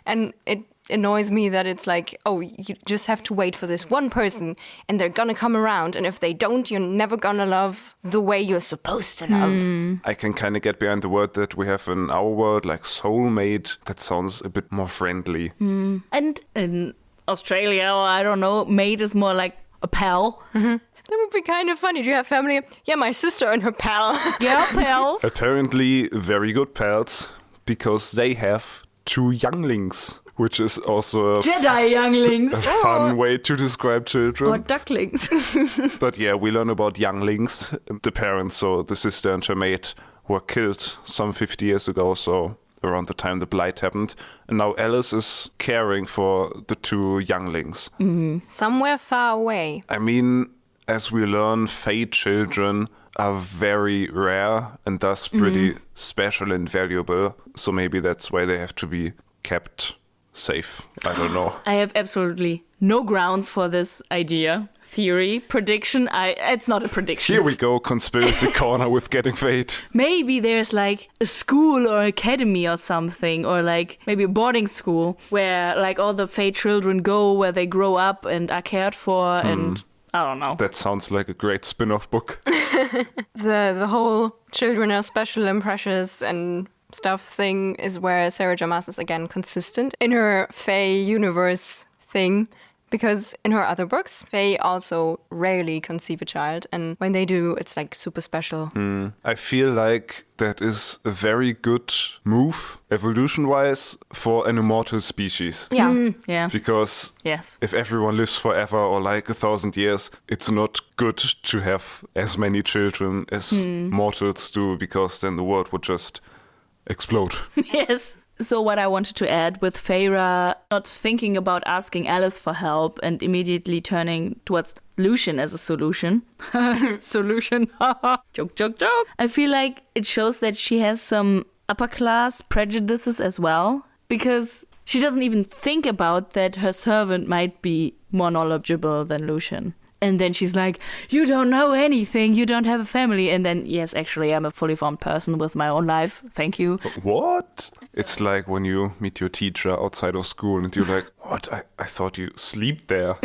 And it annoys me that it's like, oh, you just have to wait for this one person and they're gonna come around, and if they don't, you're never gonna love the way you're supposed to love. I can kind of get behind the word that we have in our world, like soulmate. That sounds a bit more friendly. And in Australia, or I don't know, mate is more like a pal. That would be kind of funny. Do you have family? Yeah, my sister and her pal. Yeah, pals. Apparently very good pals, because they have 2 younglings, which is also a Jedi younglings. fun way to describe children. Or ducklings. But yeah, we learn about younglings. The parents, so the sister and her mate, were killed some 50 years ago, so around the time the blight happened. And now Alice is caring for the two younglings. Somewhere far away. I mean, as we learn, Fae'd children are very rare and thus pretty special and valuable. So maybe that's why they have to be kept safe. I don't know. I have absolutely no grounds for this idea, theory, prediction. It's not a prediction. Here we go, conspiracy corner with getting Fae'd. Maybe there's like a school or academy or something, or like maybe a boarding school where like all the Fae children go, where they grow up and are cared for, and I don't know. That sounds like a great spin-off book. The whole children are special and precious and stuff thing is where Sarah J. Maas is again consistent in her Fae universe thing. Because in her other books, Fae also rarely conceive a child. And when they do, it's like super special. I feel like that is a very good move, evolution-wise, for an immortal species. Yeah. Yeah. Because Yes. if everyone lives forever or like 1,000 years, it's not good to have as many children as mortals do, because then the world would just explode. Yes. So what I wanted to add with Feyre not thinking about asking Alice for help and immediately turning towards Lucian as a solution. Solution. Joke, joke, joke. I feel like it shows that she has some upper class prejudices as well, because she doesn't even think about that her servant might be more knowledgeable than Lucian. And then she's like, you don't know anything, you don't have a family. And then, yes, actually, I'm a fully formed person with my own life. Thank you. What? It's like when you meet your teacher outside of school and you're like, what? I thought you sleep there.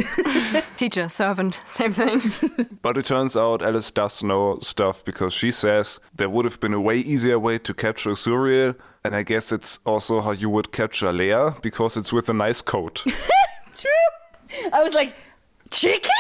Teacher, servant, same thing. But it turns out Alice does know stuff, because she says there would have been a way easier way to capture Suriel. And I guess it's also how you would capture Lea, because it's with a nice coat. True. I was like, chicken?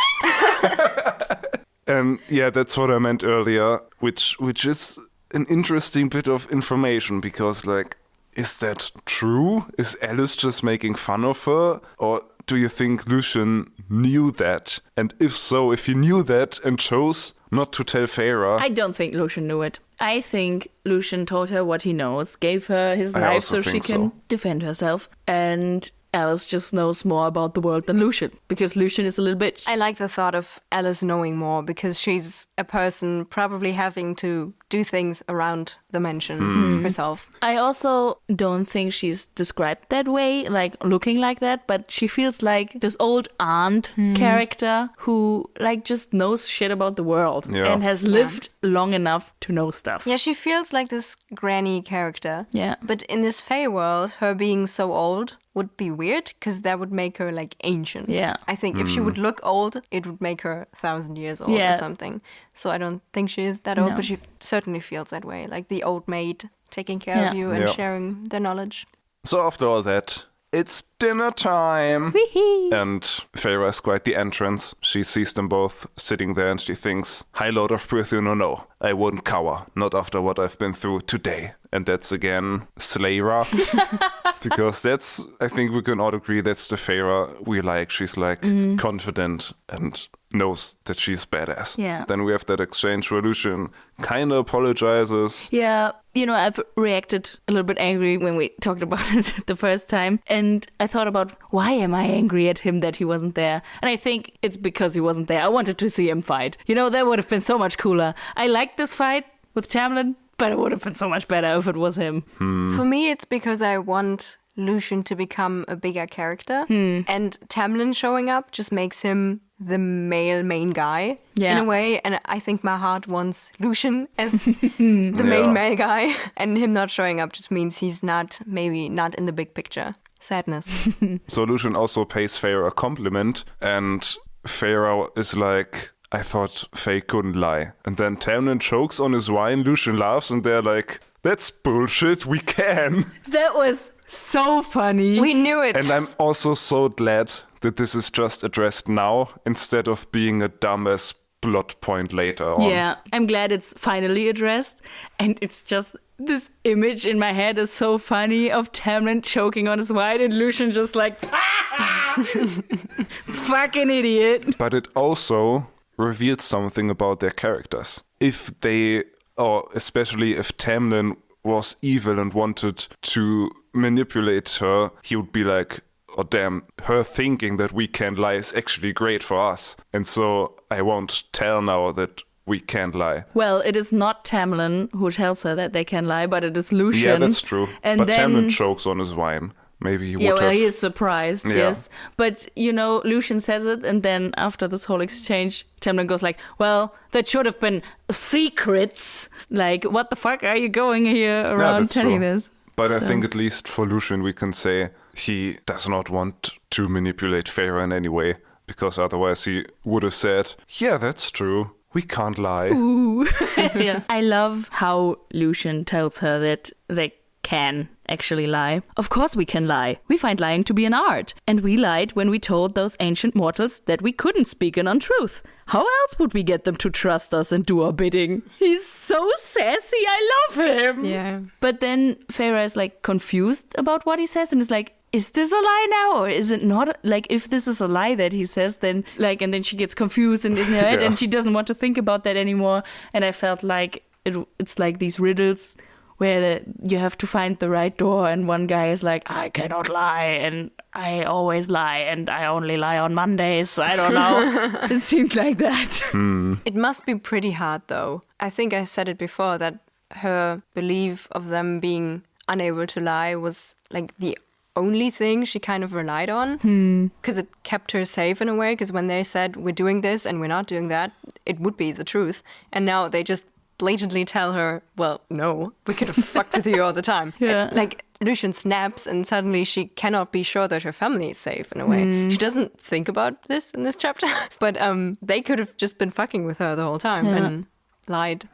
And yeah, that's what I meant earlier, which is an interesting bit of information, because like, is that true? Is Alice just making fun of her? Or do you think Lucian knew that? And if so, if he knew that and chose not to tell Feyre... I don't think Lucian knew it. I think Lucian told her what he knows, gave her his I life also so she think can so. defend herself. And Alice just knows more about the world than Lucian, because Lucian is a little bitch. I like the thought of Alice knowing more, because she's a person probably having to do things around the mansion herself. I also don't think she's described that way, like looking like that, but she feels like this old aunt character who like just knows shit about the world and has lived long enough to know stuff. Yeah, she feels like this granny character. Yeah. But in this Fae world, her being so old would be weird, because that would make her like ancient. Yeah. I think if she would look old, it would make her 1,000 years old or something. So I don't think she is that old, No. but she certainly feels that way. Like the old maid taking care of you and Yeah. sharing their knowledge. So after all that, it's dinner time! And Feyre is quite the entrance. She sees them both sitting there and she thinks, High Lord of Prythian, no, I wouldn't cower. Not after what I've been through today. And that's again Slayra. Because that's, I think we can all agree, that's the Feyre we like. She's like confident and knows that she's badass. Yeah. Then we have that exchange where Lucian kind of apologizes. Yeah, you know, I've reacted a little bit angry when we talked about it the first time. And I thought about, why am I angry at him that he wasn't there? And I think it's because he wasn't there. I wanted to see him fight. You know, that would have been so much cooler. I liked this fight with Tamlin, but it would have been so much better if it was him. For me, it's because I want Lucian to become a bigger character. And Tamlin showing up just makes him the male main guy in a way. And I think my heart wants Lucian as the main male guy. And him not showing up just means he's maybe not in the big picture. Sadness. So Lucian also pays Feyre a compliment, and Feyre is like, I thought Faye couldn't lie. And then Tamlin chokes on his wine, Lucian laughs, and they're like, that's bullshit, we can. That was so funny. We knew it. And I'm also so glad that this is just addressed now, instead of being a dumbass plot point later on. Yeah, I'm glad it's finally addressed. And it's just, this image in my head is so funny of Tamlin choking on his wine and Lucian just like, fucking idiot. But it also reveals something about their characters. If they or especially if Tamlin was evil and wanted to manipulate her, he would be like, oh damn, her thinking that we can't lie is actually great for us. And so I won't tell now that we can't lie. Well, it is not Tamlin who tells her that they can lie, but it is Lucian. Yeah, that's true. And but then Tamlin chokes on his wine. Maybe he would have... well, he is surprised, Yeah. yes. But, Lucian says it, and then after this whole exchange, Tamlin goes like, well, that should have been secrets. Like, what the fuck are you going here around that's telling true. this? But I So- think at least for Lucian we can say he does not want to manipulate Feyre in any way, because otherwise he would have said, yeah, that's true. We can't lie. Ooh. Yeah. I love how Lucian tells her that they can actually lie. Of course we can lie. We find lying to be an art. And we lied when we told those ancient mortals that we couldn't speak an untruth. How else would we get them to trust us and do our bidding? He's so sassy. I love him. Yeah. But then Feyre is like confused about what he says and is like, is this a lie now or is it not? Like, if this is a lie that he says, then like, and then she gets confused and in her head Yeah. and she doesn't want to think about that anymore. And I felt like it's like these riddles where you have to find the right door, and one guy is like, I cannot lie, and I always lie, and I only lie on Mondays. I don't know. It seemed like that. It must be pretty hard, though. I think I said it before that her belief of them being unable to lie was like the only thing she kind of relied on, because it kept her safe in a way, because when they said we're doing this and we're not doing that, it would be the truth. And now they just blatantly tell her, well, no, we could have fucked with you all the time. Yeah. Like, Lucian snaps and suddenly she cannot be sure that her family is safe in a way. She doesn't think about this in this chapter, but they could have just been fucking with her the whole time and lied.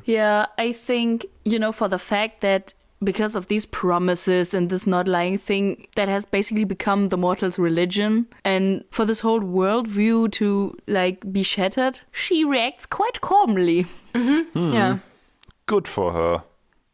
Yeah, I think, for the fact that because of these promises and this not lying thing that has basically become the mortal's religion, and for this whole worldview to like be shattered, she reacts quite calmly. Yeah. Good for her.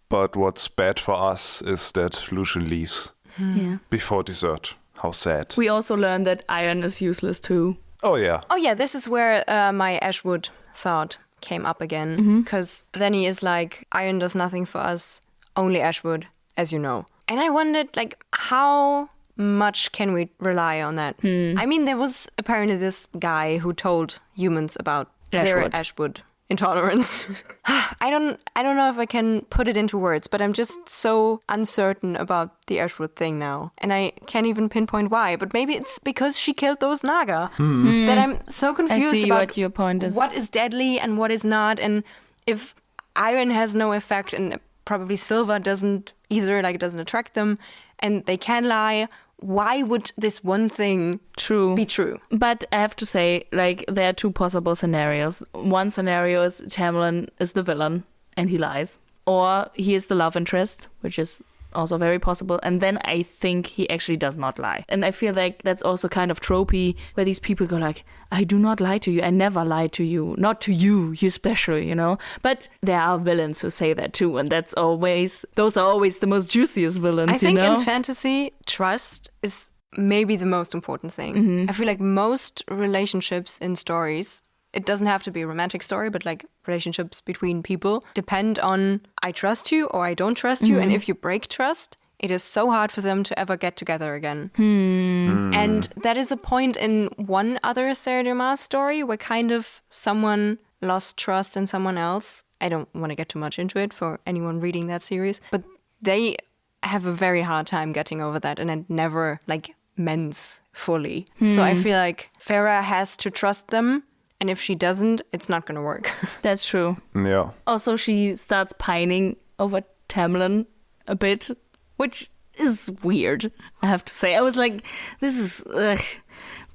But what's bad for us is that Lucian leaves Yeah. before dessert. How sad. We also learn that iron is useless too. Oh yeah. Oh yeah, this is where my Ashwood thought came up again, because then he is like, iron does nothing for us, only Ashwood, as you know. And I wondered, like, how much can we rely on that? I mean, there was apparently this guy who told humans about their Ashwood. Ashwood intolerance. I don't know if I can put it into words, but I'm just so uncertain about the Ashwood thing now. And I can't even pinpoint why, but maybe it's because she killed those Naga that I'm so confused I see about what your point is. what is deadly and what is not. And if iron has no effect and probably silver doesn't either, like it doesn't attract them, and they can lie, why would this one thing True. be true? But I have to say, like, there are two possible scenarios. One scenario is Tamlin is the villain and he lies. Or he is the love interest, which is also very possible. And then I think he actually does not lie. And I feel like that's also kind of tropey, where these people go like, I do not lie to you. I never lie to you. Not to you, you special, But there are villains who say that too. And those are always the most juiciest villains, I think in fantasy, trust is maybe the most important thing. I feel like most relationships in stories, it doesn't have to be a romantic story, but like relationships between people depend on I trust you or I don't trust you. And if you break trust, it is so hard for them to ever get together again. And that is a point in one other Sarah Dumas story where kind of someone lost trust in someone else. I don't want to get too much into it for anyone reading that series, but they have a very hard time getting over that, and it never like mends fully. So I feel like Farah has to trust them. And if she doesn't, it's not going to work. That's true. Yeah. Also, she starts pining over Tamlin a bit, which is weird, I have to say. I was like, this is...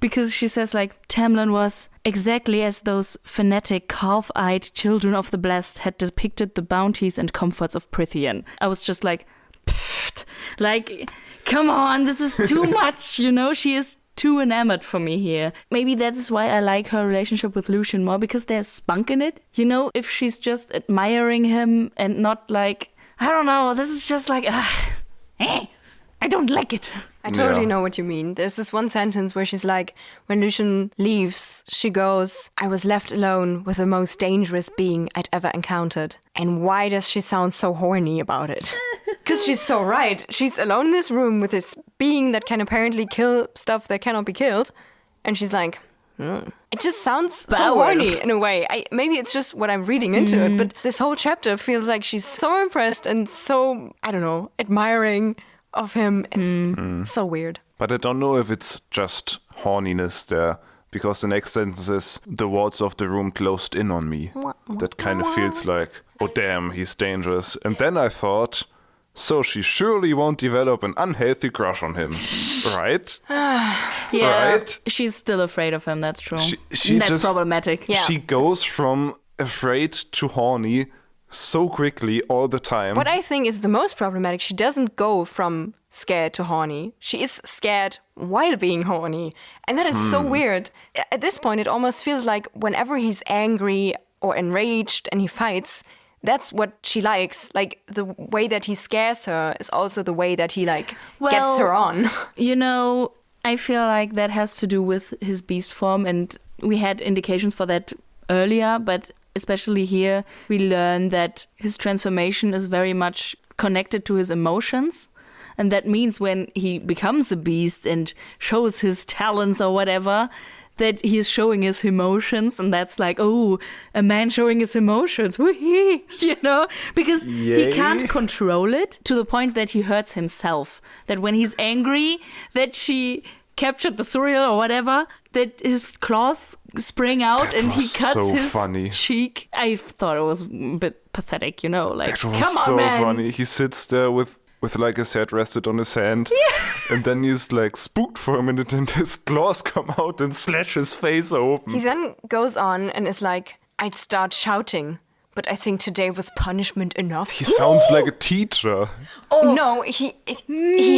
Because she says, like, Tamlin was exactly as those fanatic, calf-eyed children of the blessed had depicted the bounties and comforts of Prythian. I was just like, pfft, like, come on, this is too much, She is too enamored for me here. Maybe that is why I like her relationship with Lucian more, because there's spunk in it. If she's just admiring him and not like, I don't know, this is just like, I don't like it. I totally Yeah. know what you mean. There's this one sentence where she's like, when Lucian leaves, she goes, I was left alone with the most dangerous being I'd ever encountered. And why does she sound so horny about it? Because she's so right. She's alone in this room with this being that can apparently kill stuff that cannot be killed. And she's like, It just sounds so Power. horny in a way. Maybe it's just what I'm reading into it, but this whole chapter feels like she's so impressed and so, I don't know, admiring of him. It's so weird. But I don't know if it's just horniness there, because the next sentence is, the walls of the room closed in on me. That kind of feels like, oh damn, he's dangerous. And then I thought, so she surely won't develop an unhealthy crush on him, right? Yeah, Right? she's still afraid of him, that's true. She That's just- problematic. Yeah. She goes from afraid to horny so quickly all the time. What I think is the most problematic, she doesn't go from scared to horny. She is scared while being horny. And that is so weird. At this point, it almost feels like whenever he's angry or enraged and he fights, that's what she likes. Like, the way that he scares her is also the way that he, like, gets her on. You know, I feel like that has to do with his beast form, and we had indications for that earlier, but especially here, we learn that his transformation is very much connected to his emotions. And that means when he becomes a beast and shows his talents or whatever, that he is showing his emotions, and that's like, oh, a man showing his emotions, whee, you know, because he Yay. can't control it to the point that he hurts himself. That when he's angry, that she captured the cereal or whatever, that his claws spring out That and he was cuts so his funny. cheek. I thought it was a bit pathetic, you know, like, It was come on, so man. funny. He sits there with like his head rested on his hand. And then he's like spooked for a minute and his claws come out and slash his face open. He then goes on and is like, I'd start shouting, but I think today was punishment enough. He sounds like a teacher. No, he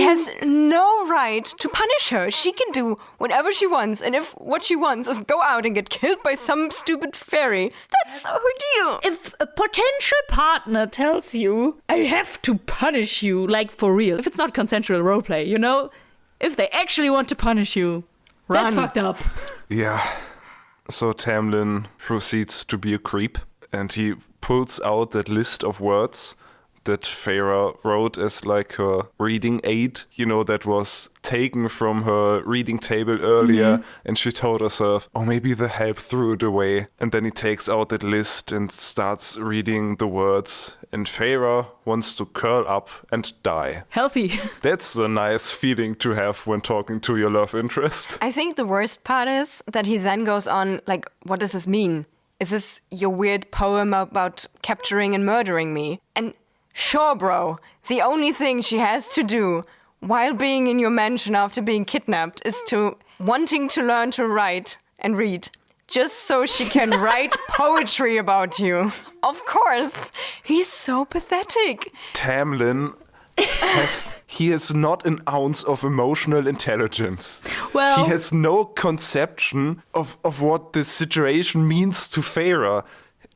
has no right to punish her. She can do whatever she wants, and if what she wants is go out and get killed by some stupid fairy, that's her deal. If a potential partner tells you, I have to punish you, like for real, if it's not consensual roleplay, you know, if they actually want to punish you, that's Run. fucked up. Yeah. So Tamlin proceeds to be a creep, and he pulls out that list of words that Feyre wrote as like her reading aid, you know, that was taken from her reading table earlier, and she told herself, oh, maybe the help threw it away. And then he takes out that list and starts reading the words, and Feyre wants to curl up and die. Healthy. That's a nice feeling to have when talking to your love interest. I think the worst part is that he then goes on, like, what does this mean? Is this your weird poem about capturing and murdering me? And sure, bro, the only thing she has to do while being in your mansion after being kidnapped is to wanting to learn to write and read, just so she can write poetry about you. Of course, he's so pathetic. Tamlin has not an ounce of emotional intelligence. Well- he has no conception of what this situation means to Feyre.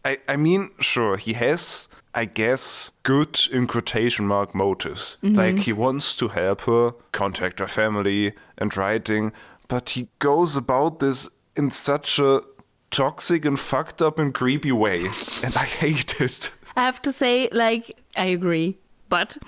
I mean, sure, he has, I guess, good, in quotation mark, motives. Like, he wants to help her, contact her family, and writing, but he goes about this in such a toxic and fucked up and creepy way, and I hate it. I have to say, like, I agree, but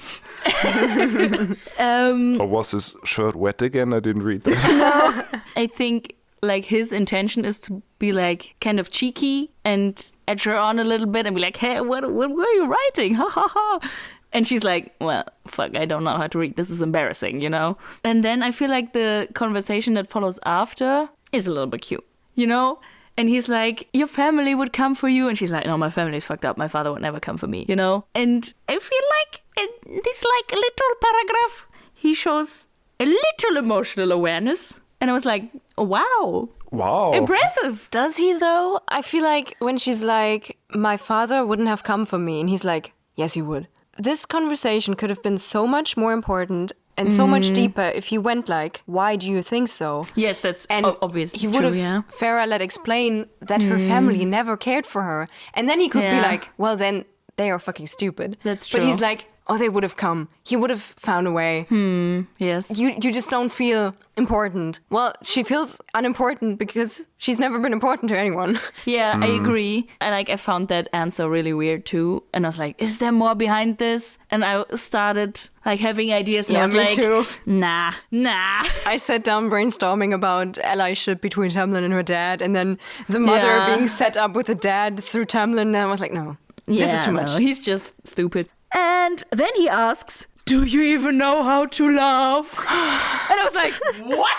Or was his shirt wet again? I didn't read that. I think, like, his intention is to be, like, kind of cheeky and edge her on a little bit and be like, hey, what were you writing? Ha ha ha. And she's like, well, fuck, I don't know how to read. This is embarrassing, you know? And then I feel like the conversation that follows after is a little bit cute, you know? And he's like, your family would come for you. And she's like, no, my family's fucked up. My father would never come for me, you know? And I feel like in this, like, little paragraph, he shows a little emotional awareness. And I was like, oh, wow. Wow. Impressive. Does he, though? I feel like when she's like, my father wouldn't have come for me, and he's like, yes, he would. This conversation could have been so much more important and so much deeper if he went like, why do you think so? Yes, that's And obviously he true, would have yeah. Farah let explain that her family never cared for her. And then he could be Yeah. like, well, then they are fucking stupid. That's But he's true. like, oh, they would have come. He would have found a way. Yes. You just don't feel important. Well, she feels unimportant because she's never been important to anyone. Yeah, I agree. I found that answer really weird too. And I was like, is there more behind this? And I started having ideas. And Yeah, I was me like, too. Nah. I sat down brainstorming about allyship between Tamlin and her dad, and then the mother Yeah. being set up with the dad through Tamlin. And I was like, no, this is too much. No, he's just stupid. And then he asks, do you even know how to love? And I was like, what?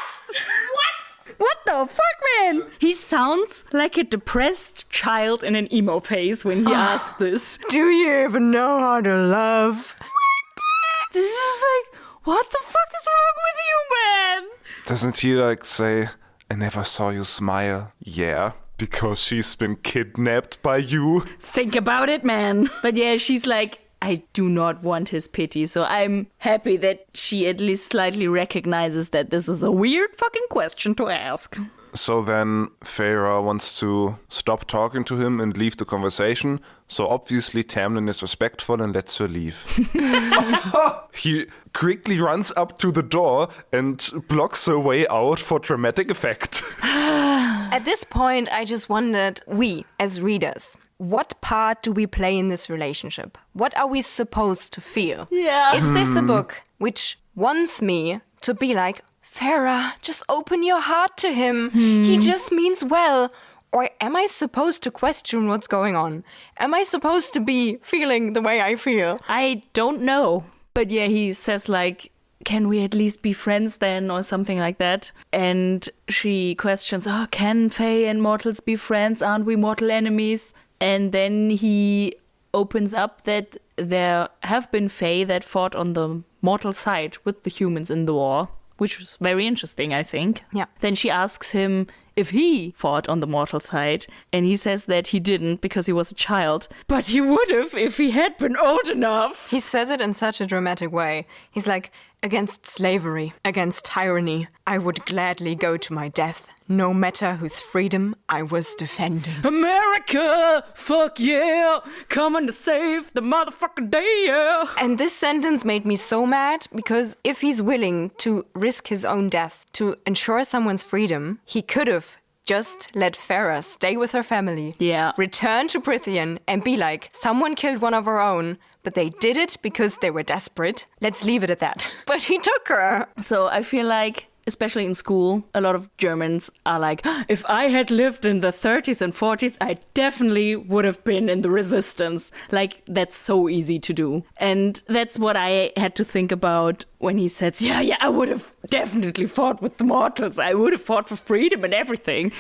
What the fuck, man? He sounds like a depressed child in an emo phase when he asks this. Do you even know how to love? This is like, what the fuck is wrong with you, man? Doesn't he say, I never saw you smile? Yeah, because she's been kidnapped by you. Think about it, man. But yeah, she's like, I do not want his pity. So I'm happy that she at least slightly recognizes that this is a weird fucking question to ask. So then Feyre wants to stop talking to him and leave the conversation. So obviously Tamlin is respectful and lets her leave. He quickly runs up to the door and blocks her way out for dramatic effect. At this point, I just wondered, we, as readers, what part do we play in this relationship? What are we supposed to feel? Yeah. Is this a book which wants me to be like, Feyre, just open your heart to him. He just means well. Or am I supposed to question what's going on? Am I supposed to be feeling the way I feel? I don't know. But yeah, he says can we at least be friends then, or something like that? And she questions, can Fae and mortals be friends? Aren't we mortal enemies? And then he opens up that there have been Fae that fought on the mortal side with the humans in the war, which was very interesting, I think. Yeah. Then she asks him if he fought on the mortal side, and he says that he didn't because he was a child. But he would have if he had been old enough. He says it in such a dramatic way. He's like, against slavery, against tyranny, I would gladly go to my death, no matter whose freedom I was defending. America, fuck yeah, coming to save the motherfucking day, yeah. And this sentence made me so mad, because if he's willing to risk his own death to ensure someone's freedom, he could have just let Feyre stay with her family, Yeah. return to Prythian and be like, someone killed one of our own, but they did it because they were desperate. Let's leave it at that. But he took her. So I feel like, especially in school, a lot of Germans are like, if I had lived in the 30s and 40s, I definitely would have been in the resistance. That's so easy to do. And that's what I had to think about when he said, yeah, I would have definitely fought with the mortals. I would have fought for freedom and everything.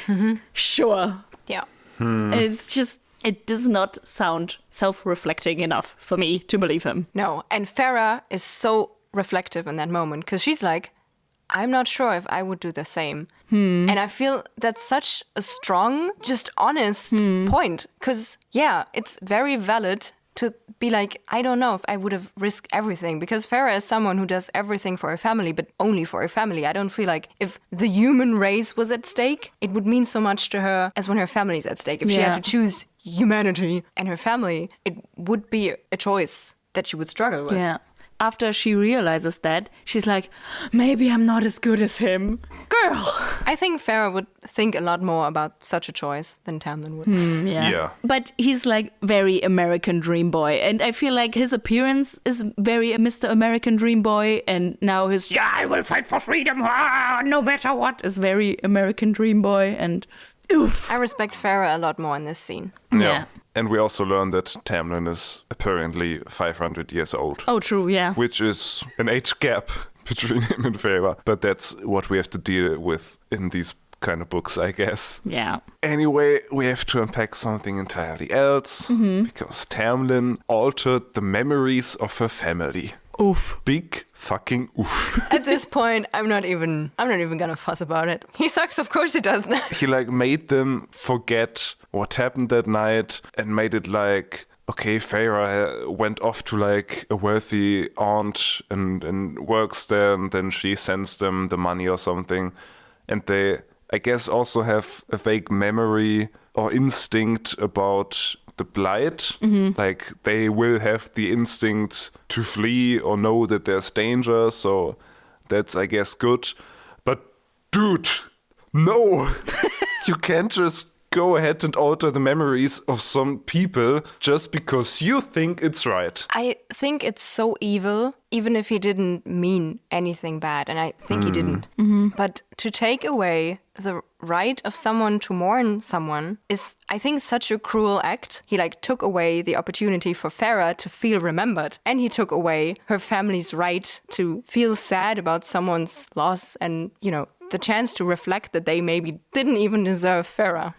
Sure. Yeah. It's just, it does not sound self-reflecting enough for me to believe him. No. And Feyre is so reflective in that moment, because she's like, I'm not sure if I would do the same. And I feel that's such a strong, just honest point. Because, yeah, it's very valid to be like, I don't know if I would have risked everything. Because Feyre is someone who does everything for her family, but only for her family. I don't feel like if the human race was at stake, it would mean so much to her as when her family's at stake. If she had to choose humanity and her family, it would be a choice that she would struggle with. Yeah. After she realizes that, she's like, maybe I'm not as good as him. Girl! I think Feyre would think a lot more about such a choice than Tamlin would. Yeah. But he's very American dream boy. And I feel like his appearance is very a Mr. American dream boy. And now his, I will fight for freedom, no matter what, is very American dream boy. And oof. I respect Feyre a lot more in this scene. Yeah. And we also learn that Tamlin is apparently 500 years old. Oh, true, yeah. Which is an age gap between him and Feyre. But that's what we have to deal with in these kind of books, I guess. Yeah. Anyway, we have to unpack something entirely else. Because Tamlin altered the memories of her family. Oof. Big fucking oof. At this point, I'm not even gonna fuss about it. He sucks, of course he does. He made them forget what happened that night and made it okay, Feyre went off to a wealthy aunt and works there, and then she sends them the money or something. And they, I guess, also have a vague memory or instinct about the blight. Like, they will have the instinct to flee or know that there's danger, so that's, I guess, good. But, dude, no! You can't just go ahead and alter the memories of some people just because you think it's right. I think it's so evil, even if he didn't mean anything bad, and I think he didn't. But to take away the right of someone to mourn someone is, I think, such a cruel act. He took away the opportunity for Farah to feel remembered, and he took away her family's right to feel sad about someone's loss and, the chance to reflect that they maybe didn't even deserve Farah.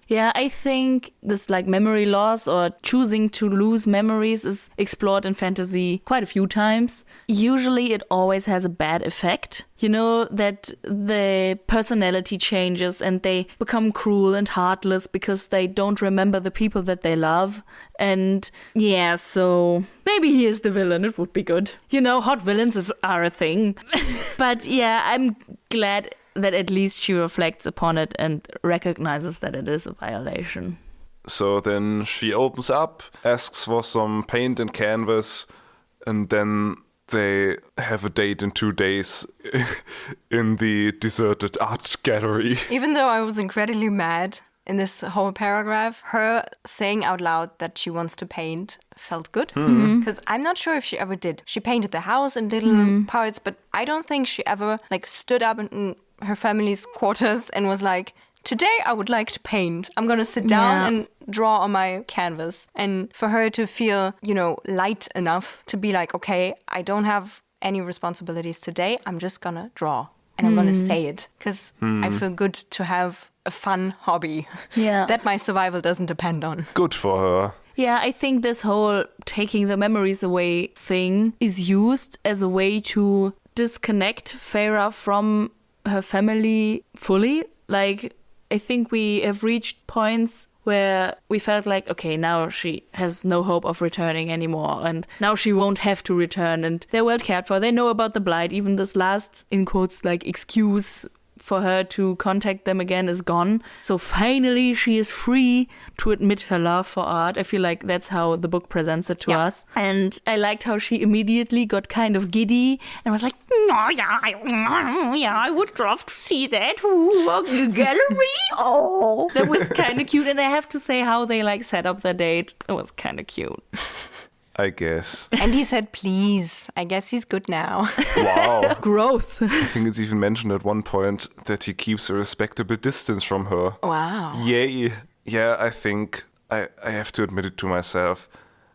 Yeah, I think this memory loss or choosing to lose memories is explored in fantasy quite a few times. Usually it always has a bad effect. That the personality changes and they become cruel and heartless because they don't remember the people that they love. And yeah, so maybe he is the villain. It would be good. Hot villains are a thing. But yeah, I'm glad that at least she reflects upon it and recognizes that it is a violation. So then she opens up, asks for some paint and canvas, and then they have a date in 2 days in the deserted art gallery. Even though I was incredibly mad in this whole paragraph, her saying out loud that she wants to paint felt good. Because I'm not sure if she ever did. She painted the house in little parts, but I don't think she ever stood up in her family's quarters and was like, today I would like to paint. I'm going to sit down and draw on my canvas. And for her to feel, light enough to be like, okay, I don't have any responsibilities today. I'm just going to draw. And I'm going to say it because I feel good to have a fun hobby that my survival doesn't depend on. Good for her. Yeah, I think this whole taking the memories away thing is used as a way to disconnect Farah from her family fully. I think we have reached points where we felt like, okay, now she has no hope of returning anymore, and now she won't have to return, and they're well cared for. They know about the blight. Even this last, in quotes, excuse for her to contact them again is gone. So finally she is free to admit her love for art. I feel like that's how the book presents it to us. And I liked how she immediately got kind of giddy and was like, I would love to see that. Ooh, a gallery. Oh, that was kind of cute. And I have to say how they set up their date. It was kind of cute. I guess. And he said, please. I guess he's good now. Wow. Growth. I think it's even mentioned at one point that he keeps a respectable distance from her. Wow. Yay. Yeah, I think I have to admit it to myself.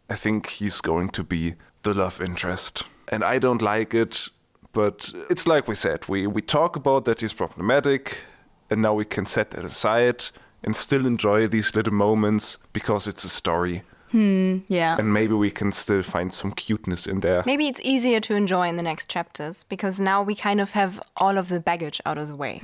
I think he's going to be the love interest. And I don't like it, but it's like we said. We talk about that he's problematic, and now we can set that aside and still enjoy these little moments because it's a story. Yeah. And maybe we can still find some cuteness in there. Maybe it's easier to enjoy in the next chapters because now we kind of have all of the baggage out of the way.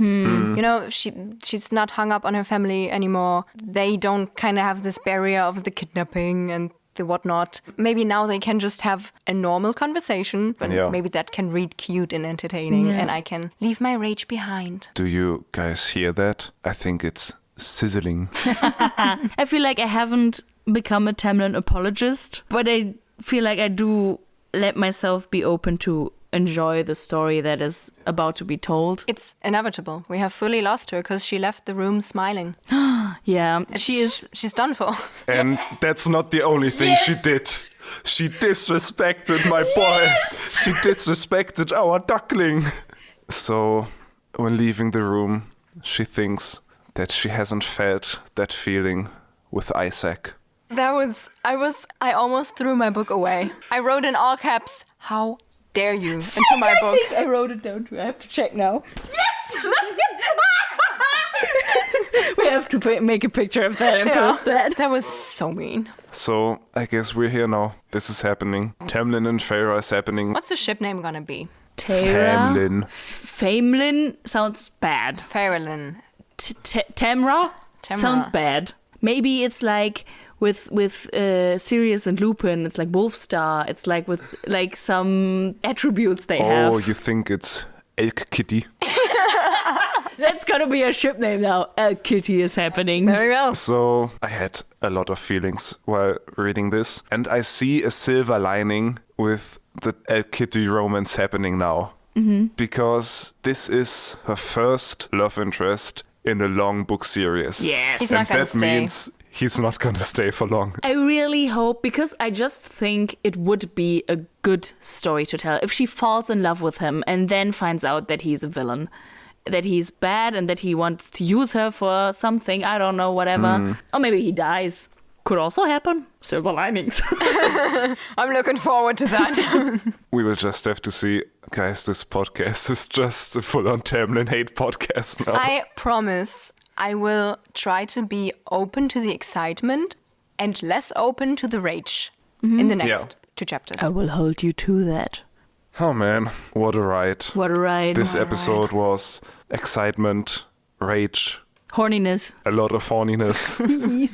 She's not hung up on her family anymore. They don't kind of have this barrier of the kidnapping and the whatnot. Maybe now they can just have a normal conversation, but maybe that can read cute and entertaining, and I can leave my rage behind. Do you guys hear that? I think it's sizzling. I feel like I haven't become a Tamlin apologist, but I feel like I do let myself be open to enjoy the story that is about to be told. It's inevitable. We have fully lost her because she left the room smiling. Yeah, she's done for. And that's not the only thing she did. She disrespected my boy. She disrespected our duckling. So, when leaving the room, she thinks that she hasn't felt that feeling with Isaac. I almost threw my book away. I wrote in all caps, how dare you, into my book. I think I wrote it down too. I have to check now. Yes! We have to make a picture of that and post that. That was so mean. So, I guess we're here now. This is happening. Tamlin and Farah is happening. What's the ship name gonna be? Tamlin. Famlin sounds bad. Farrellin. Tamra sounds bad. Maybe it's with Sirius and Lupin, it's like Wolfstar. It's with some attributes they have. Oh, you think it's Elk-Kitty? That's gonna be a ship name now. Elk-Kitty is happening. Very well. So I had a lot of feelings while reading this, and I see a silver lining with the Elk-Kitty romance happening now. Because this is her first love interest in a long book series. Yes. He's And not gonna that stay. means he's not gonna stay for long. I really hope, because I just think it would be a good story to tell if she falls in love with him and then finds out that he's a villain, that he's bad and that he wants to use her for something, I don't know, whatever. Or maybe he dies. Could also happen. Silver linings. I'm looking forward to that. We will just have to see. Guys, this podcast is just a full-on Tamlin hate podcast now. I promise I will try to be open to the excitement and less open to the rage in the next 2 chapters. I will hold you to that. Oh man, what a ride. What a ride. This episode was excitement, rage, Horniness. a lot of horniness,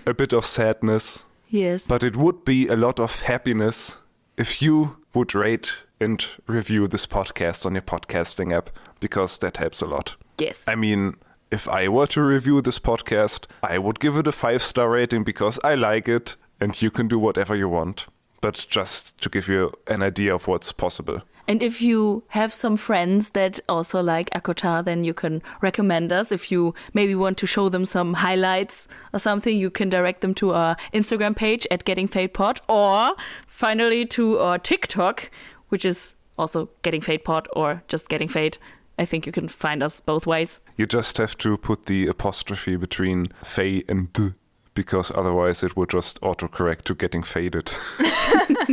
a bit of sadness, Yes. but it would be a lot of happiness if you would rate and review this podcast on your podcasting app, because that helps a lot. Yes. I mean, if I were to review this podcast, I would give it a 5-star rating because I like it, and you can do whatever you want. But just to give you an idea of what's possible. And if you have some friends that also like ACOTAR, then you can recommend us. If you maybe want to show them some highlights or something, you can direct them to our Instagram page at Getting Fae'd Pod, or finally to our TikTok, which is also Getting Fae'd Pod or just Getting Fae'd. I think you can find us both ways. You just have to put the apostrophe between Fae and D, because otherwise it would just autocorrect to Getting Faded.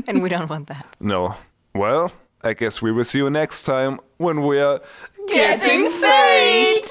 And we don't want that. No. Well, I guess we will see you next time when we're Getting Fae'd!